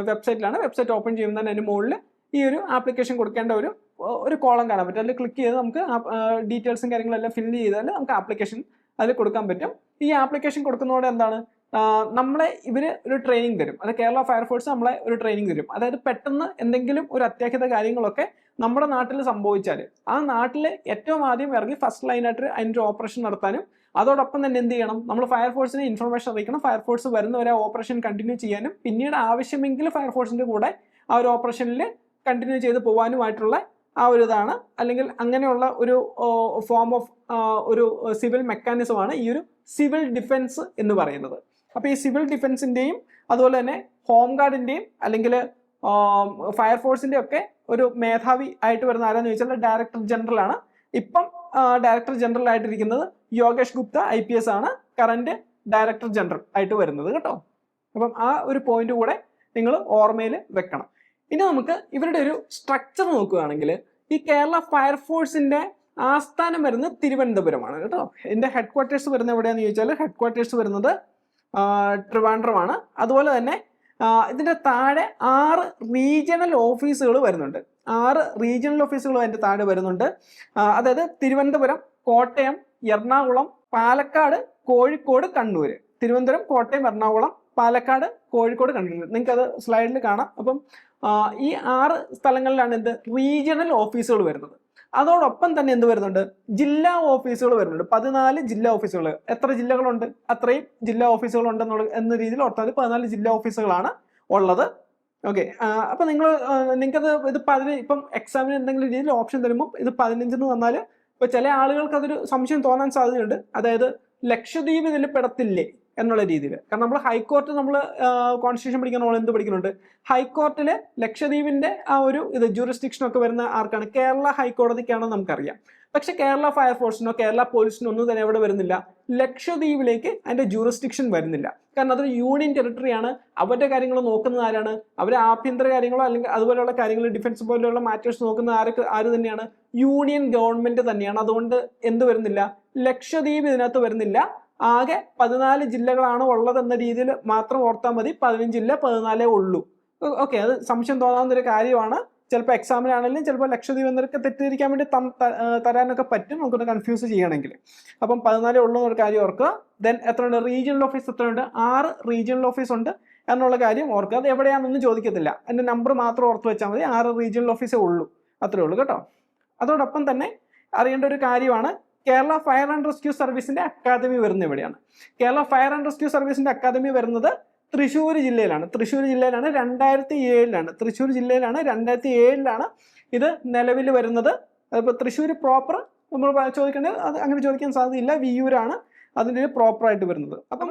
വെബ്സൈറ്റിലാണ്. വെബ്സൈറ്റ് ഓപ്പൺ ചെയ്യുമ്പോൾ തന്നെ അതിന് മുകളിൽ ഈ ഒരു ആപ്ലിക്കേഷൻ കൊടുക്കേണ്ട ഒരു കോളം കാണാൻ പറ്റും. അതിൽ ക്ലിക്ക് ചെയ്ത് നമുക്ക് ഡീറ്റെയിൽസും കാര്യങ്ങളെല്ലാം ഫില്ല് ചെയ്താൽ നമുക്ക് ആപ്ലിക്കേഷൻ അതിൽ കൊടുക്കാൻ പറ്റും. ഈ ആപ്ലിക്കേഷൻ കൊടുക്കുന്നതോടെ എന്താണ്, നമ്മളെ ഇവർ ഒരു ട്രെയിനിങ് തരും. അത് കേരള ഫയർഫോഴ്സ് നമ്മളെ ഒരു ട്രെയിനിങ് തരും. അതായത് പെട്ടെന്ന് എന്തെങ്കിലും ഒരു അത്യാഹിത കാര്യങ്ങളൊക്കെ നമ്മുടെ നാട്ടിൽ സംഭവിച്ചാൽ ആ നാട്ടിൽ ഏറ്റവും ആദ്യം ഇറങ്ങി ഫസ്റ്റ് ലൈനായിട്ട് അതിൻ്റെ ഓപ്പറേഷൻ നടത്താനും, അതോടൊപ്പം തന്നെ എന്ത് ചെയ്യണം, നമ്മൾ ഫയർഫോഴ്സിനെ ഇൻഫർമേഷൻ അറിയിക്കണം. ഫയർഫോഴ്സ് വരുന്നവരെ ഓപ്പറേഷൻ കണ്ടിന്യൂ ചെയ്യാനും, പിന്നീട് ആവശ്യമെങ്കിൽ ഫയർഫോഴ്സിന്റെ കൂടെ ആ ഒരു ഓപ്പറേഷനിൽ കണ്ടിന്യൂ ചെയ്ത് പോകാനുമായിട്ടുള്ള ആ ഒരു ഇതാണ്, അല്ലെങ്കിൽ അങ്ങനെയുള്ള ഒരു ഫോം ഓഫ് ഒരു സിവിൽ മെക്കാനിസമാണ് ഈ ഒരു സിവിൽ ഡിഫൻസ് എന്ന് പറയുന്നത്. അപ്പൊ ഈ സിവിൽ ഡിഫൻസിന്റെയും അതുപോലെ തന്നെ ഹോം ഗാർഡിന്റെയും അല്ലെങ്കിൽ ഫയർഫോഴ്സിന്റെ ഒക്കെ ഒരു മേധാവി ആയിട്ട് വരുന്ന ആരാന്ന് ചോദിച്ചാൽ ഡയറക്ടർ ജനറൽ ആണ്. ഇപ്പം ഡയറക്ടർ ജനറൽ ആയിട്ടിരിക്കുന്നത് യോഗേഷ് ഗുപ്ത IPS ആണ് കറന്റ് ഡയറക്ടർ ജനറൽ ആയിട്ട് വരുന്നത് കേട്ടോ. അപ്പം ആ ഒരു പോയിന്റ് കൂടെ നിങ്ങൾ ഓർമ്മയിൽ വെക്കണം. ഇനി നമുക്ക് ഇവരുടെ ഒരു സ്ട്രക്ചർ നോക്കുകയാണെങ്കിൽ, ഈ കേരള ഫയർഫോഴ്സിന്റെ ആസ്ഥാനം വരുന്നത് തിരുവനന്തപുരമാണ് കേട്ടോ. ഇതിന്റെ ഹെഡ് ക്വാർട്ടേഴ്സ് വരുന്നത് എവിടെയാണെന്ന് ചോദിച്ചാൽ, ഹെഡ് ക്വാർട്ടേഴ്സ് വരുന്നത് ട്രിവാൻഡ്രമാണ്. അതുപോലെ തന്നെ ഇതിന്റെ താഴെ 6 റീജിയണൽ ഓഫീസുകൾ വരുന്നുണ്ട്. 6 റീജിയണൽ ഓഫീസുകൾ അതിന്റെ താഴെ വരുന്നുണ്ട്. അതായത് തിരുവനന്തപുരം, കോട്ടയം, എറണാകുളം, പാലക്കാട്, കോഴിക്കോട്, കണ്ണൂർ. തിരുവനന്തപുരം, കോട്ടയം, എറണാകുളം, പാലക്കാട്, കോഴിക്കോട്, കണ്ണൂർ. നിങ്ങൾക്ക് അത് സ്ലൈഡിൽ കാണാം. അപ്പം ഈ 6 സ്ഥലങ്ങളിലാണ് എന്ത് റീജിയണൽ ഓഫീസുകൾ വരുന്നത്. അതോടൊപ്പം തന്നെ എന്ത് വരുന്നുണ്ട്, ജില്ലാ ഓഫീസുകൾ വരുന്നുണ്ട്. 14 ജില്ലാ ഓഫീസുകൾ. എത്ര ജില്ലകളുണ്ട് അത്രയും ജില്ലാ ഓഫീസുകൾ ഉണ്ടെന്നുള്ള എന്ന രീതിയിൽ ഓർത്താൽ 14 ജില്ലാ ഓഫീസുകളാണ് ഉള്ളത്. ഓക്കെ. അപ്പൊ നിങ്ങൾക്കത് ഇത് 15 ഇപ്പം എക്സാമിന് എന്തെങ്കിലും രീതിയിൽ ഓപ്ഷൻ തരുമ്പോൾ ഇത് 15 തന്നാൽ ഇപ്പൊ ചില ആളുകൾക്ക് അതൊരു സംശയം തോന്നാൻ സാധ്യതയുണ്ട്. അതായത് ലക്ഷദ്വീപ് ഇതിൽ പെടത്തില്ലേ എന്നുള്ള രീതിയിൽ. കാരണം നമ്മൾ ഹൈക്കോർട്ട്, നമ്മൾ കോൺസ്റ്റിറ്റ്യൂഷൻ പഠിക്കുന്ന നമ്മൾ എന്ത് പഠിക്കുന്നുണ്ട്, ഹൈക്കോർട്ടില് ലക്ഷദ്വീപിന്റെ ആ ഒരു ജൂറിസ്ഡിക്ഷൻ ഒക്കെ വരുന്ന ആർക്കാണ്, കേരള ഹൈക്കോടതിക്കാണെന്ന് നമുക്കറിയാം. പക്ഷെ കേരള ഫയർഫോഴ്സിനോ കേരള പോലീസിനോ ഒന്നും തന്നെ എവിടെ വരുന്നില്ല, ലക്ഷദ്വീപിലേക്ക് അതിന്റെ ജൂറിസ്ഡിക്ഷൻ വരുന്നില്ല. കാരണം അതൊരു യൂണിയൻ ടെറിട്ടറിയാണ്. അവരുടെ കാര്യങ്ങൾ നോക്കുന്നത് ആരാണ്? അവരെ ആഭ്യന്തര കാര്യങ്ങളോ അല്ലെങ്കിൽ അതുപോലെയുള്ള കാര്യങ്ങൾ, ഡിഫൻസ് പോലെയുള്ള മാറ്റേഴ്സ് നോക്കുന്ന ആര് തന്നെയാണ്? യൂണിയൻ ഗവൺമെന്റ് തന്നെയാണ്. അതുകൊണ്ട് എന്ത് വരുന്നില്ല, ലക്ഷദ്വീപ് ഇതിനകത്ത് വരുന്നില്ല. ആകെ 14 ജില്ലകളാണ് ഉള്ളത് എന്ന രീതിയിൽ മാത്രം ഓർത്താൽ മതി. 15 ജില്ല 14 ഉള്ളൂ. ഓക്കെ, അത് സംശയം തോന്നാവുന്ന ഒരു കാര്യമാണ്. ചിലപ്പോൾ എക്സാമിനാണെങ്കിലും ചിലപ്പോൾ ലക്ഷദ്വീപ് എന്നൊക്കെ തെറ്റിദ്ധരിക്കാൻ വേണ്ടി തരാനൊക്കെ പറ്റും, നമുക്കൊന്ന് കൺഫ്യൂസ് ചെയ്യണമെങ്കിൽ. അപ്പം 14 ഉള്ളൂ എന്നൊരു കാര്യം ഓർക്കുക. ദെൻ എത്രയുണ്ട്? റീജിയണൽ ഓഫീസ് എത്രയുണ്ട്? 6 റീജിയണൽ ഓഫീസ് ഉണ്ട് എന്നുള്ള കാര്യം ഓർക്കുക. അത് എവിടെയാണെന്നൊന്നും ചോദിക്കത്തില്ല, അതിന്റെ നമ്പർ മാത്രം ഓർത്ത് വെച്ചാൽ മതി. 6 റീജിയണൽ ഓഫീസേ ഉള്ളൂ, അത്രേ ഉള്ളൂ കേട്ടോ. അതോടൊപ്പം തന്നെ അറിയേണ്ട ഒരു കാര്യമാണ്, കേരള ഫയർ ആൻഡ് റെസ്ക്യൂ സർവീസിന്റെ അക്കാദമി വരുന്നത് എവിടെയാണ്? കേരള ഫയർ ആൻഡ് റെസ്ക്യൂ സർവീസിന്റെ അക്കാദമി വരുന്നത് തൃശ്ശൂർ ജില്ലയിലാണ്. തൃശ്ശൂർ ജില്ലയിലാണ് 2007 തൃശ്ശൂർ ജില്ലയിലാണ് 2007 ഇത് നിലവിൽ വരുന്നത്. അതിപ്പോൾ തൃശ്ശൂർ പ്രോപ്പർ നമ്മൾ ചോദിക്കേണ്ടത് അത് അങ്ങനെ ചോദിക്കാൻ സാധ്യതയില്ല, വിയൂരാണ് അതിൻ്റെ പ്രോപ്പറായിട്ട് വരുന്നത്. അപ്പം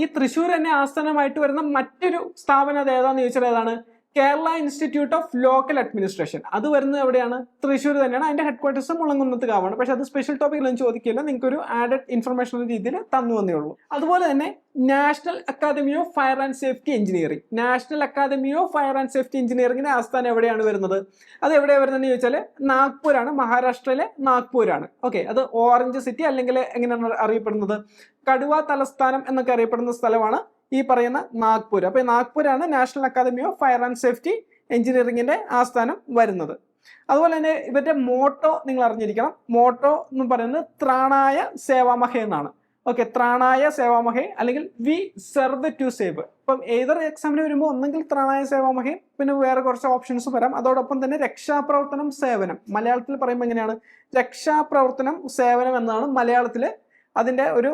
ഈ തൃശ്ശൂർ തന്നെ ആസ്ഥാനമായിട്ട് വരുന്ന മറ്റൊരു സ്ഥാപനം അത് ഏതാണെന്ന് ചോദിച്ചാൽ ഏതാണ്? Kerala institute of local administration. അത് വരുന്നത് എവിടെയാണ്? തൃശ്ശൂർ തന്നെയാണ്. അതിന്റെ ഹെഡ്ക്വാർട്ടേഴ്സ് മുളങ്കുന്നത്ത് കാവാണ്. പക്ഷെ അത് സ്പെഷ്യൽ ടോപ്പിക്കിലൊന്നും ചോദിക്കില്ല, നിങ്ങൾക്ക് ഒരു ആഡഡ് ഇൻഫർമേഷൻ രീതിയിൽ തന്നു വന്നേ ഉള്ളൂ. അതുപോലെ തന്നെ national academy of fire and safety engineering. National academy of fire and safety എഞ്ചിനീയറിംഗിന്റെ ആസ്ഥാനം എവിടെയാണ് വരുന്നത്? അത് എവിടെയാണ് വരുന്നതെന്ന് ചോദിച്ചാൽ നാഗ്പൂരാണ്, മഹാരാഷ്ട്രയിലെ നാഗ്പൂരാണ്. ഓക്കെ, അത് ഓറഞ്ച് സിറ്റി അല്ലെങ്കിൽ എങ്ങനെയാണ് അറിയപ്പെടുന്നത്? കടുവ തലസ്ഥാനം എന്നൊക്കെ അറിയപ്പെടുന്ന സ്ഥലമാണ് ഈ പറയുന്ന നാഗ്പൂർ. അപ്പൊ നാഗ്പൂരാണ് national academy of fire and safety എഞ്ചിനീയറിംഗിന്റെ ആസ്ഥാനം വരുന്നത്. അതുപോലെ തന്നെ ഇവരുടെ മോട്ടോ നിങ്ങൾ അറിഞ്ഞിരിക്കണം. മോട്ടോ എന്ന് പറയുന്നത് ത്രാണായ സേവാമഹേ എന്നാണ്. ഓക്കെ, ത്രാണായ സേവാമഹേ അല്ലെങ്കിൽ വി സെർവ് ടു സേവ്. ഇപ്പം ഏതൊരു എക്സാമിന് വരുമ്പോൾ ഒന്നെങ്കിൽ ത്രാണായ സേവാമഹേ, പിന്നെ വേറെ കുറച്ച് ഓപ്ഷൻസ് വരാം. അതോടൊപ്പം തന്നെ രക്ഷാപ്രവർത്തനം സേവനം, മലയാളത്തിൽ പറയുമ്പോൾ എങ്ങനെയാണ്? രക്ഷാപ്രവർത്തനം സേവനം എന്നാണ് മലയാളത്തിൽ അതിന്റെ ഒരു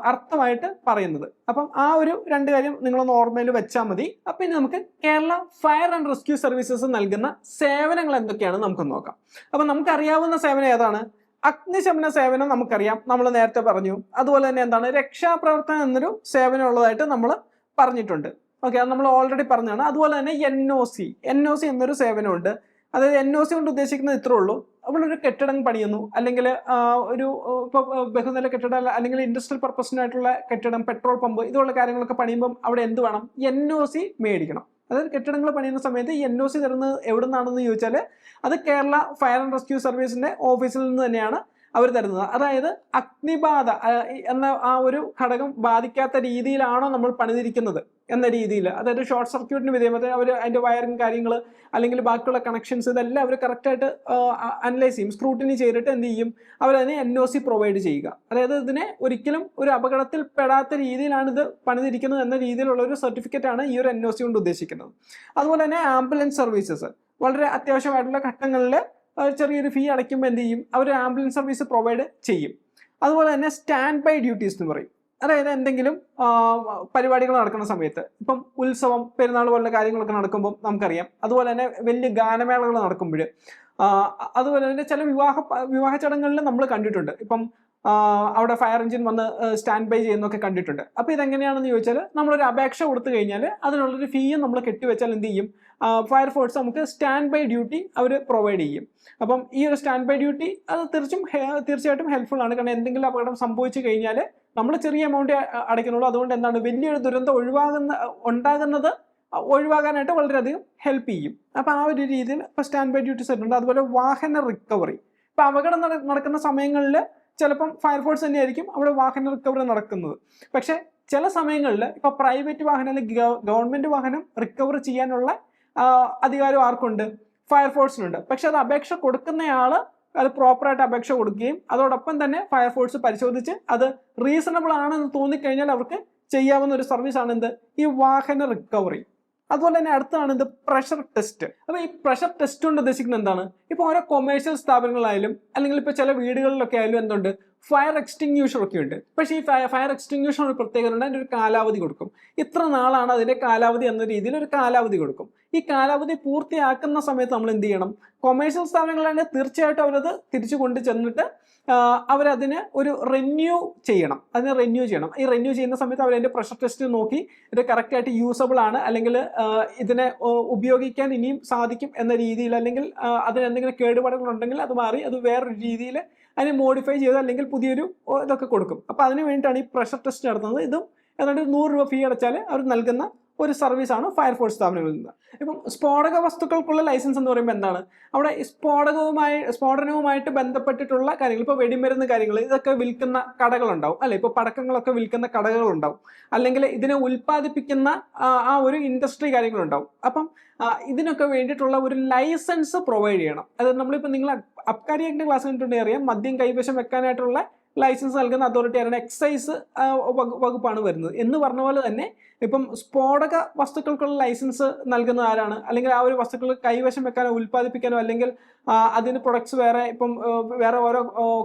അർത്ഥമായിട്ട് പറയുന്നത്. അപ്പം ആ ഒരു 2 കാര്യം നിങ്ങളൊന്ന് ഓർമ്മയിൽ വെച്ചാൽ മതി. അപ്പൊ ഇനി നമുക്ക് Kerala fire and rescue services നൽകുന്ന സേവനങ്ങൾ എന്തൊക്കെയാണെന്ന് നമുക്ക് നോക്കാം. അപ്പൊ നമുക്കറിയാവുന്ന സേവനം ഏതാണ്? അഗ്നിശമന സേവനം നമുക്കറിയാം, നമ്മൾ നേരത്തെ പറഞ്ഞു. അതുപോലെ തന്നെ എന്താണ്? രക്ഷാപ്രവർത്തനം എന്നൊരു സേവനം ഉള്ളതായിട്ട് നമ്മൾ പറഞ്ഞിട്ടുണ്ട്. ഓക്കെ, അത് നമ്മൾ ഓൾറെഡി പറഞ്ഞതാണ്. അതുപോലെ തന്നെ NOC എന്നൊരു സേവനമുണ്ട്. അതായത് NOC കൊണ്ട് ഉദ്ദേശിക്കുന്നത് ഇത്രേ ഉള്ളൂ, നമ്മളൊരു കെട്ടിടം പണിയുന്നു, അല്ലെങ്കിൽ ഒരു ഇപ്പോൾ ബഹുനില കെട്ടിടം അല്ലെങ്കിൽ ഇൻഡസ്ട്രിയൽ പർപ്പസിനായിട്ടുള്ള കെട്ടിടം, പെട്രോൾ പമ്പ്, ഇതുള്ള കാര്യങ്ങളൊക്കെ പണിയുമ്പം അവിടെ എന്ത് വേണം? NOC മേടിക്കണം. അതായത് കെട്ടിടങ്ങൾ പണിയുന്ന സമയത്ത് ഈ NOC തരുന്നത് എവിടെ നിന്നാണെന്ന് ചോദിച്ചാൽ അത് കേരള ഫയർ ആൻഡ് റെസ്ക്യൂ സർവീസിന്റെ ഓഫീസിൽ നിന്ന് തന്നെയാണ് അവർ തരുന്നത്. അതായത് അഗ്നിബാധ എന്ന ആ ഒരു ഘടകം ബാധിക്കാത്ത രീതിയിലാണോ നമ്മൾ പണിതിരിക്കുന്നത് എന്ന രീതിയിൽ, അതായത് ഷോർട്ട് സർക്യൂട്ടിന് വിധേയമായിട്ട് അവർ അതിന്റെ വയറിങ് കാര്യങ്ങൾ അല്ലെങ്കിൽ ബാക്കിയുള്ള കണക്ഷൻസ് ഇതെല്ലാം അവർ കറക്റ്റായിട്ട് അനലൈസ് ചെയ്യും, സ്ക്രൂട്ടിനി ചെയ്തിട്ട് എന്ത് ചെയ്യും? അവരതിനെ NOC പ്രൊവൈഡ് ചെയ്യുക. അതായത് ഇതിനെ ഒരിക്കലും ഒരു അപകടത്തിൽ പെടാത്ത രീതിയിലാണ് ഇത് പണിതിരിക്കുന്നത് എന്ന രീതിയിലുള്ള ഒരു സർട്ടിഫിക്കറ്റ് ആണ് ഈ ഒരു NOC കൊണ്ട് ഉദ്ദേശിക്കുന്നത്. അതുപോലെ തന്നെ ആംബുലൻസ് സർവീസസ്, വളരെ അത്യാവശ്യമായിട്ടുള്ള ഘട്ടങ്ങളിൽ ചെറിയൊരു ഫീ അടയ്ക്കുമ്പോൾ എന്ത് ചെയ്യും? അവർ ആംബുലൻസ് സർവീസ് പ്രൊവൈഡ് ചെയ്യും. അതുപോലെ തന്നെ സ്റ്റാൻഡ് ബൈ ഡ്യൂട്ടീസ് എന്ന് പറയും. അതായത് എന്തെങ്കിലും പരിപാടികൾ നടക്കുന്ന സമയത്ത്, ഇപ്പം ഉത്സവം, പെരുന്നാൾ പോലുള്ള കാര്യങ്ങളൊക്കെ നടക്കുമ്പോൾ നമുക്കറിയാം. അതുപോലെ തന്നെ വലിയ ഗാനമേളകൾ നടക്കുമ്പോൾ, അതുപോലെ തന്നെ ചില വിവാഹ ചടങ്ങുകളിൽ നമ്മൾ കണ്ടിട്ടുണ്ട്. ഇപ്പം അവിടെ ഫയർ എഞ്ചിൻ വന്ന് സ്റ്റാൻഡ് ബൈ ചെയ്യുന്നൊക്കെ കണ്ടിട്ടുണ്ട്. അപ്പോൾ ഇതെങ്ങനെയാണെന്ന് ചോദിച്ചാൽ നമ്മളൊരു അപേക്ഷ കൊടുത്തു കഴിഞ്ഞാൽ അതിനുള്ളൊരു ഫീയും നമ്മൾ കെട്ടിവെച്ചാൽ എന്ത് ചെയ്യും? ഫയർഫോഴ്സ് നമുക്ക് സ്റ്റാൻഡ് ബൈ ഡ്യൂട്ടി അവർ പ്രൊവൈഡ് ചെയ്യും. അപ്പം ഈ ഒരു സ്റ്റാൻഡ് ബൈ ഡ്യൂട്ടി അത് തീർച്ചയായിട്ടും ഹെൽപ്ഫുൾ ആണ്. കാരണം എന്തെങ്കിലും അപകടം സംഭവിച്ചു കഴിഞ്ഞാൽ നമ്മൾ ചെറിയ എമൗണ്ട് അടയ്ക്കുന്നുള്ളൂ. അതുകൊണ്ട് എന്താണ്? വലിയൊരു ദുരന്തം ഉണ്ടാകുന്നത് ഒഴിവാകാനായിട്ട് വളരെയധികം ഹെൽപ്പ് ചെയ്യും. അപ്പോൾ ആ ഒരു രീതിയിൽ ഇപ്പോൾ സ്റ്റാൻഡ് ബൈ ഡ്യൂട്ടീസ് ഉണ്ട്. അതുപോലെ വാഹന റിക്കവറി, ഇപ്പോൾ അപകടം നടക്കുന്ന സമയങ്ങളിൽ ചിലപ്പം ഫയർഫോഴ്സ് തന്നെയായിരിക്കും അവിടെ വാഹന റിക്കവറി നടക്കുന്നത്. പക്ഷെ ചില സമയങ്ങളിൽ ഇപ്പോൾ പ്രൈവറ്റ് വാഹനം അല്ലെങ്കിൽ ഗവൺമെന്റ് വാഹനം റിക്കവർ ചെയ്യാനുള്ള അധികാരം ആർക്കുണ്ട്? ഫയർഫോഴ്സിനുണ്ട്. പക്ഷെ അത് അപേക്ഷ കൊടുക്കുന്നയാൾ അത് പ്രോപ്പറായിട്ട് അപേക്ഷ കൊടുക്കുകയും അതോടൊപ്പം തന്നെ ഫയർഫോഴ്സ് പരിശോധിച്ച് അത് റീസണബിൾ ആണെന്ന് തോന്നിക്കഴിഞ്ഞാൽ അവർക്ക് ചെയ്യാവുന്ന ഒരു സർവീസാണ് എന്ത്? ഈ വാഹന റിക്കവറി. അതുപോലെ തന്നെ അടുത്താണ് ഇത് പ്രഷർ ടെസ്റ്റ്. അപ്പോൾ ഈ പ്രഷർ ടെസ്റ്റ് കൊണ്ട് ഉദ്ദേശിക്കുന്നത് എന്താണ്? ഇപ്പോൾ ഓരോ കൊമേഴ്ഷ്യൽ സ്ഥാപനങ്ങളായാലും അല്ലെങ്കിൽ ഇപ്പോൾ ചില വീടുകളിലൊക്കെ ആയാലും എന്തുണ്ട്? ഫയർ എക്സ്റ്റിങ്യൂഷർ ഒക്കെ ഉണ്ട്. പക്ഷേ ഈ ഫയർ എക്സ്റ്റിങ്യൂഷർ ഒരു പ്രത്യേകത ഉണ്ട്, അതിൻ്റെ ഒരു കാലാവധി കൊടുക്കും. ഇത്ര നാളാണ് അതിൻ്റെ കാലാവധി എന്ന രീതിയിൽ ഒരു കാലാവധി കൊടുക്കും. ഈ കാലാവധി പൂർത്തിയാക്കുന്ന സമയത്ത് നമ്മൾ എന്ത് ചെയ്യണം? കൊമേഴ്ഷ്യൽ സ്ഥാപനങ്ങളാണെങ്കിൽ തീർച്ചയായിട്ടും അവരത് തിരിച്ചു കൊണ്ട് ചെന്നിട്ട് അവരതിന് ഒരു റിന്യൂ ചെയ്യണം. ഈ റിന്യൂ ചെയ്യുന്ന സമയത്ത് അവരതിൻ്റെ പ്രഷർ ടെസ്റ്റ് നോക്കി ഇത് കറക്റ്റായിട്ട് യൂസബിൾ ആണ്, അല്ലെങ്കിൽ ഇതിനെ ഉപയോഗിക്കാൻ ഇനിയും സാധിക്കും എന്ന രീതിയിൽ, അല്ലെങ്കിൽ അതിന് എന്തെങ്കിലും കേടുപാടുകളുണ്ടെങ്കിൽ അത് മാറി അത് വേറൊരു രീതിയിൽ അതിനെ മോഡിഫൈ ചെയ്ത് അല്ലെങ്കിൽ പുതിയൊരു ഇതൊക്കെ കൊടുക്കും. അപ്പോൾ അതിന് വേണ്ടിയിട്ടാണ് ഈ പ്രഷർ ടെസ്റ്റ് നടത്തുന്നത്. ഇതും ഏതാണ്ട് 100 രൂപ ഫീ അടച്ചാൽ അവർ നൽകുന്ന ഒരു സർവീസാണ് ഫയർഫോഴ്സ് സ്ഥാപനങ്ങളിൽ നിന്ന്. ഇപ്പം സ്ഫോടക വസ്തുക്കൾക്കുള്ള ലൈസൻസ് എന്ന് പറയുമ്പോൾ എന്താണ്? അവിടെ സ്ഫോടനവുമായിട്ട് ബന്ധപ്പെട്ടിട്ടുള്ള കാര്യങ്ങൾ, ഇപ്പോൾ വെടിമരുന്ന് കാര്യങ്ങൾ, ഇതൊക്കെ വിൽക്കുന്ന കടകളുണ്ടാവും അല്ലെ, ഇപ്പോൾ പടക്കങ്ങളൊക്കെ വിൽക്കുന്ന കടകളുണ്ടാവും, അല്ലെങ്കിൽ ഇതിനെ ഉൽപ്പാദിപ്പിക്കുന്ന ആ ഒരു ഇൻഡസ്ട്രി കാര്യങ്ങളുണ്ടാവും. അപ്പം ഇതിനൊക്കെ വേണ്ടിയിട്ടുള്ള ഒരു ലൈസൻസ് പ്രൊവൈഡ് ചെയ്യണം. അതായത് നമ്മളിപ്പോൾ നിങ്ങൾ അബ്കാരി ആക്ടിന്റെ ക്ലാസ് കണ്ടിട്ടുണ്ടെങ്കിൽ അറിയാം, മദ്യം കൈവശം വെക്കാനായിട്ടുള്ള ലൈസൻസ് നൽകുന്ന അതോറിറ്റി ആരാണ്? എക്സൈസ് വകുപ്പാണ് വരുന്നത്. എന്ന് പറഞ്ഞ പോലെ തന്നെ ഇപ്പം സ്ഫോടക വസ്തുക്കൾക്കുള്ള ലൈസൻസ് നൽകുന്നത് ആരാണ്? അല്ലെങ്കിൽ ആ ഒരു വസ്തുക്കൾ കൈവശം വെക്കാനോ ഉൽപ്പാദിപ്പിക്കാനോ അല്ലെങ്കിൽ അതിന് പ്രൊഡക്ട്സ് വേറെ ഓരോ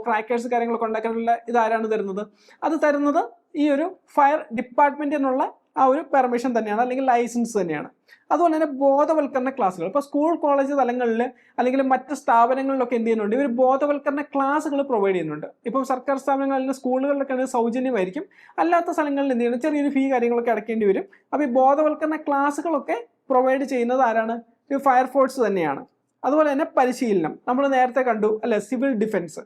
ക്രാക്കേഴ്സ് കാര്യങ്ങളൊക്കെ ഉണ്ടാക്കാനുള്ള ഇതാരാണ് തരുന്നത്? അത് തരുന്നത് ഈ ഒരു ഫയർ ഡിപ്പാർട്ട്മെന്റ് എന്നുള്ള ആ ഒരു പെർമിഷൻ തന്നെയാണ്, അല്ലെങ്കിൽ ലൈസൻസ് തന്നെയാണ്. അതുപോലെ തന്നെ ബോധവൽക്കരണ ക്ലാസ്സുകൾ ഇപ്പോൾ സ്കൂൾ കോളേജ് തലങ്ങളിൽ അല്ലെങ്കിൽ മറ്റ് സ്ഥാപനങ്ങളിലൊക്കെ എന്ത് ചെയ്യുന്നുണ്ട്? ഇവർ ബോധവൽക്കരണ ക്ലാസ്സുകൾ പ്രൊവൈഡ് ചെയ്യുന്നുണ്ട്. ഇപ്പം സർക്കാർ സ്ഥാപനങ്ങൾ അല്ലെങ്കിൽ സ്കൂളുകളിലൊക്കെ സൗജന്യമായിരിക്കും. അല്ലാത്ത സ്ഥലങ്ങളിൽ എന്ത് ചെയ്യണം? ചെറിയൊരു ഫീ കാര്യങ്ങളൊക്കെ അടയ്ക്കേണ്ടി വരും. അപ്പോൾ ഈ ബോധവൽക്കരണ ക്ലാസ്സുകളൊക്കെ പ്രൊവൈഡ് ചെയ്യുന്നത് ആരാണ്? ഈ ഫയർഫോഴ്സ് തന്നെയാണ്. അതുപോലെ തന്നെ പരിശീലനം നമ്മൾ നേരത്തെ കണ്ടു അല്ലെ, സിവിൽ ഡിഫൻസ്,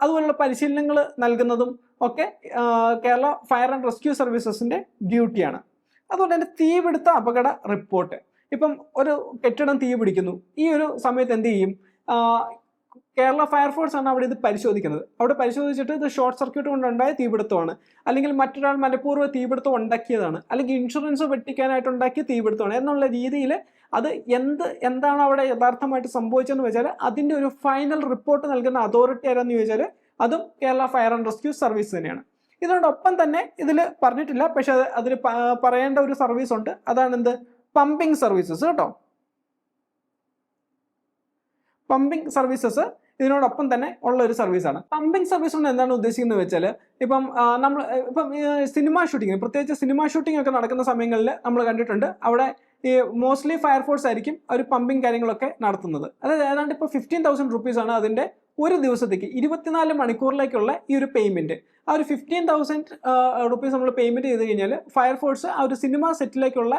അതുപോലുള്ള പരിശീലനങ്ങൾ നൽകുന്നതും ഒക്കെ കേരള ഫയർ ആൻഡ് റെസ്ക്യൂ സർവീസസിന്റെ ഡ്യൂട്ടിയാണ്. അതുപോലെ തന്നെ തീപിടുത്ത അപകട റിപ്പോർട്ട്. ഇപ്പം ഒരു കെട്ടിടം തീ പിടിക്കുന്നു, ഈ ഒരു സമയത്ത് എന്ത് ചെയ്യും? കേരള ഫയർഫോഴ്സ് ആണ് അവിടെ ഇത് പരിശോധിക്കുന്നത്. അവിടെ പരിശോധിച്ചിട്ട് ഇത് ഷോർട്ട് സർക്യൂട്ട് കൊണ്ടുണ്ടായ തീപിടുത്തമാണ്, അല്ലെങ്കിൽ മറ്റൊരാൾ മനഃപൂർവ്വ തീപിടുത്തം ഉണ്ടാക്കിയതാണ്, അല്ലെങ്കിൽ ഇൻഷുറൻസ് വെട്ടിക്കാനായിട്ട് ഉണ്ടാക്കിയ തീപിടുത്തമാണ് എന്നുള്ള രീതിയിൽ അത് എന്താണ് അവിടെ യഥാർത്ഥമായിട്ട് സംഭവിച്ചതെന്ന് വെച്ചാൽ അതിൻ്റെ ഒരു ഫൈനൽ റിപ്പോർട്ട് നൽകുന്ന അതോറിറ്റി ആരാന്ന് ചോദിച്ചാൽ അതും Kerala fire and rescue service തന്നെയാണ്. ഇതിനോടൊപ്പം തന്നെ ഇതിൽ പറഞ്ഞിട്ടില്ല, പക്ഷെ അതിൽ പറയേണ്ട ഒരു സർവീസ് ഉണ്ട്. അതാണ് എന്ത്? പമ്പിംഗ് സർവീസസ് കേട്ടോ. പമ്പിംഗ് സർവീസസ് ഇതിനോടൊപ്പം തന്നെ ഉള്ള ഒരു സർവീസാണ്. പമ്പിംഗ് സർവീസ് കൊണ്ട് എന്താണ് ഉദ്ദേശിക്കുന്നത് വെച്ചാൽ ഇപ്പം സിനിമ ഷൂട്ടിങ്, പ്രത്യേകിച്ച് സിനിമ ഷൂട്ടിംഗ് ഒക്കെ നടക്കുന്ന സമയങ്ങളിൽ നമ്മൾ കണ്ടിട്ടുണ്ട് അവിടെ ഈ മോസ്റ്റ്ലി ഫയർഫോഴ്സ് ആയിരിക്കും അവർ പമ്പിംഗ് കാര്യങ്ങളൊക്കെ നടത്തുന്നത്. അതായത് ഏതാണ്ട് ഇപ്പോൾ 15,000 റുപ്പീസാണ് അതിൻ്റെ ഒരു ദിവസത്തേക്ക് 24 മണിക്കൂറിലേക്കുള്ള ഈ ഒരു പേയ്മെൻറ്റ്. ആ ഒരു 15,000 റുപ്പീസ് നമ്മൾ പേയ്മെൻറ്റ് ചെയ്ത് കഴിഞ്ഞാൽ ഫയർഫോഴ്സ് ആ ഒരു സിനിമ സെറ്റിലേക്കുള്ള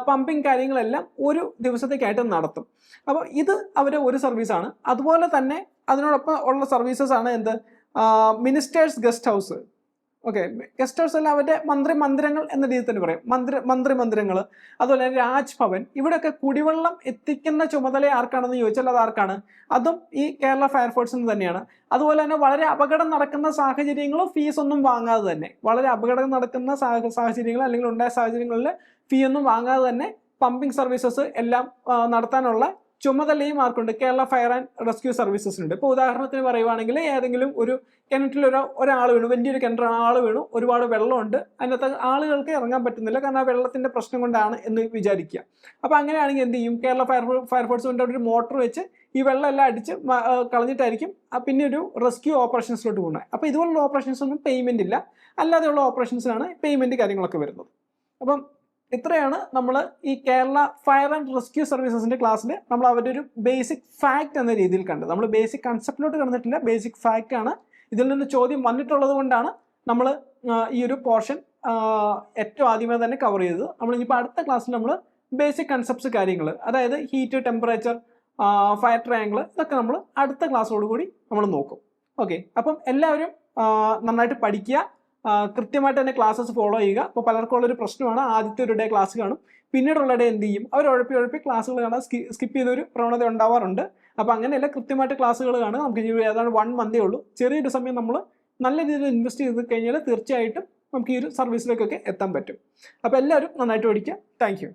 പമ്പിങ് കാര്യങ്ങളെല്ലാം ഒരു ദിവസത്തേക്കായിട്ട് നടത്തും. അപ്പോൾ ഇത് അവരുടെ ഒരു സർവീസാണ്. അതുപോലെ തന്നെ അതിനോടൊപ്പം ഉള്ള സർവീസസ് ആണ് എന്ത്? Ministers guest house. Okay, guest house എല്ലാം അവരുടെ മന്ത്രിമന്ദിരങ്ങൾ എന്ന രീതിയിൽ തന്നെ പറയും. മന്ത്രിമന്ദിരങ്ങൾ, അതുപോലെ തന്നെ രാജ്ഭവൻ, ഇവിടെയൊക്കെ കുടിവെള്ളം എത്തിക്കുന്ന ചുമതല ആർക്കാണെന്ന് ചോദിച്ചാൽ അത് ആർക്കാണ്? അതും ഈ കേരള ഫയർഫോഴ്സിന് തന്നെയാണ്. അതുപോലെ തന്നെ വളരെ അപകടം നടക്കുന്ന സാഹചര്യങ്ങളും ഫീസ് ഒന്നും വാങ്ങാതെ തന്നെ, വളരെ അപകടം നടക്കുന്ന സാഹചര്യങ്ങൾ അല്ലെങ്കിൽ ഉണ്ടായ സാഹചര്യങ്ങളിൽ ഫീ ഒന്നും വാങ്ങാതെ തന്നെ പമ്പിംഗ് സർവീസസ് എല്ലാം നടത്താനുള്ള ചുമതലയും ആർക്കുണ്ട്? കേരള ഫയർ ആൻഡ് റെസ്ക്യൂ സർവീസസിനുണ്ട്. ഇപ്പോൾ ഉദാഹരണത്തിന് പറയുവാണെങ്കിൽ ഏതെങ്കിലും ഒരു കിണറ്റിൽ ഒരാൾ വീണു, വലിയൊരു കിണർ ആൾ വീണു, ഒരുപാട് വെള്ളമുണ്ട്, അതിനകത്ത് ആളുകൾക്ക് ഇറങ്ങാൻ പറ്റുന്നില്ല, കാരണം ആ വെള്ളത്തിന്റെ പ്രശ്നം കൊണ്ടാണ് എന്ന് വിചാരിക്കുക. അപ്പോൾ അങ്ങനെയാണെങ്കിൽ എന്ത് ചെയ്യും? കേരള ഫയർഫോഴ്സ് കൊണ്ട് ഒരു മോട്ടർ വെച്ച് ഈ വെള്ളം എല്ലാം അടിച്ച് കളഞ്ഞിട്ടായിരിക്കും പിന്നെ ഒരു റെസ്ക്യൂ ഓപ്പറേഷൻസിലോട്ട് പോകുന്നത്. അപ്പോൾ ഇതുപോലുള്ള ഓപ്പറേഷൻസൊന്നും പേയ്മെന്റ് ഇല്ല, അല്ലാതെയുള്ള ഓപ്പറേഷൻസിനാണ് പേയ്മെന്റ് കാര്യങ്ങളൊക്കെ വരുന്നത്. അപ്പം ഇത്രയാണ് നമ്മൾ ഈ കേരള ഫയർ ആൻഡ് റെസ്ക്യൂ സർവീസസിന്റെ ക്ലാസ്സിൽ നമ്മൾ അവരുടെ ഒരു ബേസിക് ഫാക്ട് എന്ന രീതിയിൽ കണ്ടത്. നമ്മൾ ബേസിക് കൺസെപ്റ്റിലോട്ട് കടന്നിട്ടില്ല, ബേസിക് ഫാക്റ്റ് ആണ്. ഇതിൽ നിന്ന് ചോദ്യം വന്നിട്ടുള്ളത് കൊണ്ടാണ് നമ്മൾ ഈ ഒരു പോർഷൻ ഏറ്റവും ആദ്യമേ തന്നെ കവർ ചെയ്തത്. നമ്മൾ ഇനിയിപ്പോൾ അടുത്ത ക്ലാസ്സിൽ നമ്മൾ ബേസിക് കൺസെപ്റ്റ്സ് കാര്യങ്ങൾ, അതായത് ഹീറ്റ്, ടെമ്പറേച്ചർ, ഫയർ ട്രയാങ്കിൾ, ഇതൊക്കെ നമ്മൾ അടുത്ത ക്ലാസ്സോടുകൂടി നമ്മൾ നോക്കും. ഓക്കെ, അപ്പം എല്ലാവരും നന്നായിട്ട് പഠിക്കുക, കൃത്യമായിട്ട് തന്നെ ക്ലാസ്സസ് ഫോളോ ചെയ്യുക. അപ്പോൾ പലർക്കും ഉള്ളൊരു പ്രശ്നമാണ്, ആദ്യത്തെ ഒരു ഡേ ക്ലാസ് കാണും, പിന്നീടുള്ള ഡേ എന്ത് ചെയ്യും? അവർ ഉഴപ്പി ക്ലാസ്സുകൾ കാണാൻ സ്കിപ്പ് ചെയ്തൊരു പ്രവണത ഉണ്ടാവാറുണ്ട്. അപ്പോൾ അങ്ങനെയല്ല, കൃത്യമായിട്ട് ക്ലാസ്സുകൾ കാണുക. നമുക്ക് ഏതാണ്ട് 1 മന്തേ ഉള്ളൂ. ചെറിയൊരു സമയം നമ്മൾ നല്ല രീതിയിൽ ഇൻവെസ്റ്റ് ചെയ്ത് കഴിഞ്ഞാൽ തീർച്ചയായിട്ടും നമുക്ക് ഈ ഒരു സർവീസിലേക്കൊക്കെ എത്താൻ പറ്റും. അപ്പോൾ എല്ലാവരും നന്നായിട്ട് പഠിക്കുക. Thank you.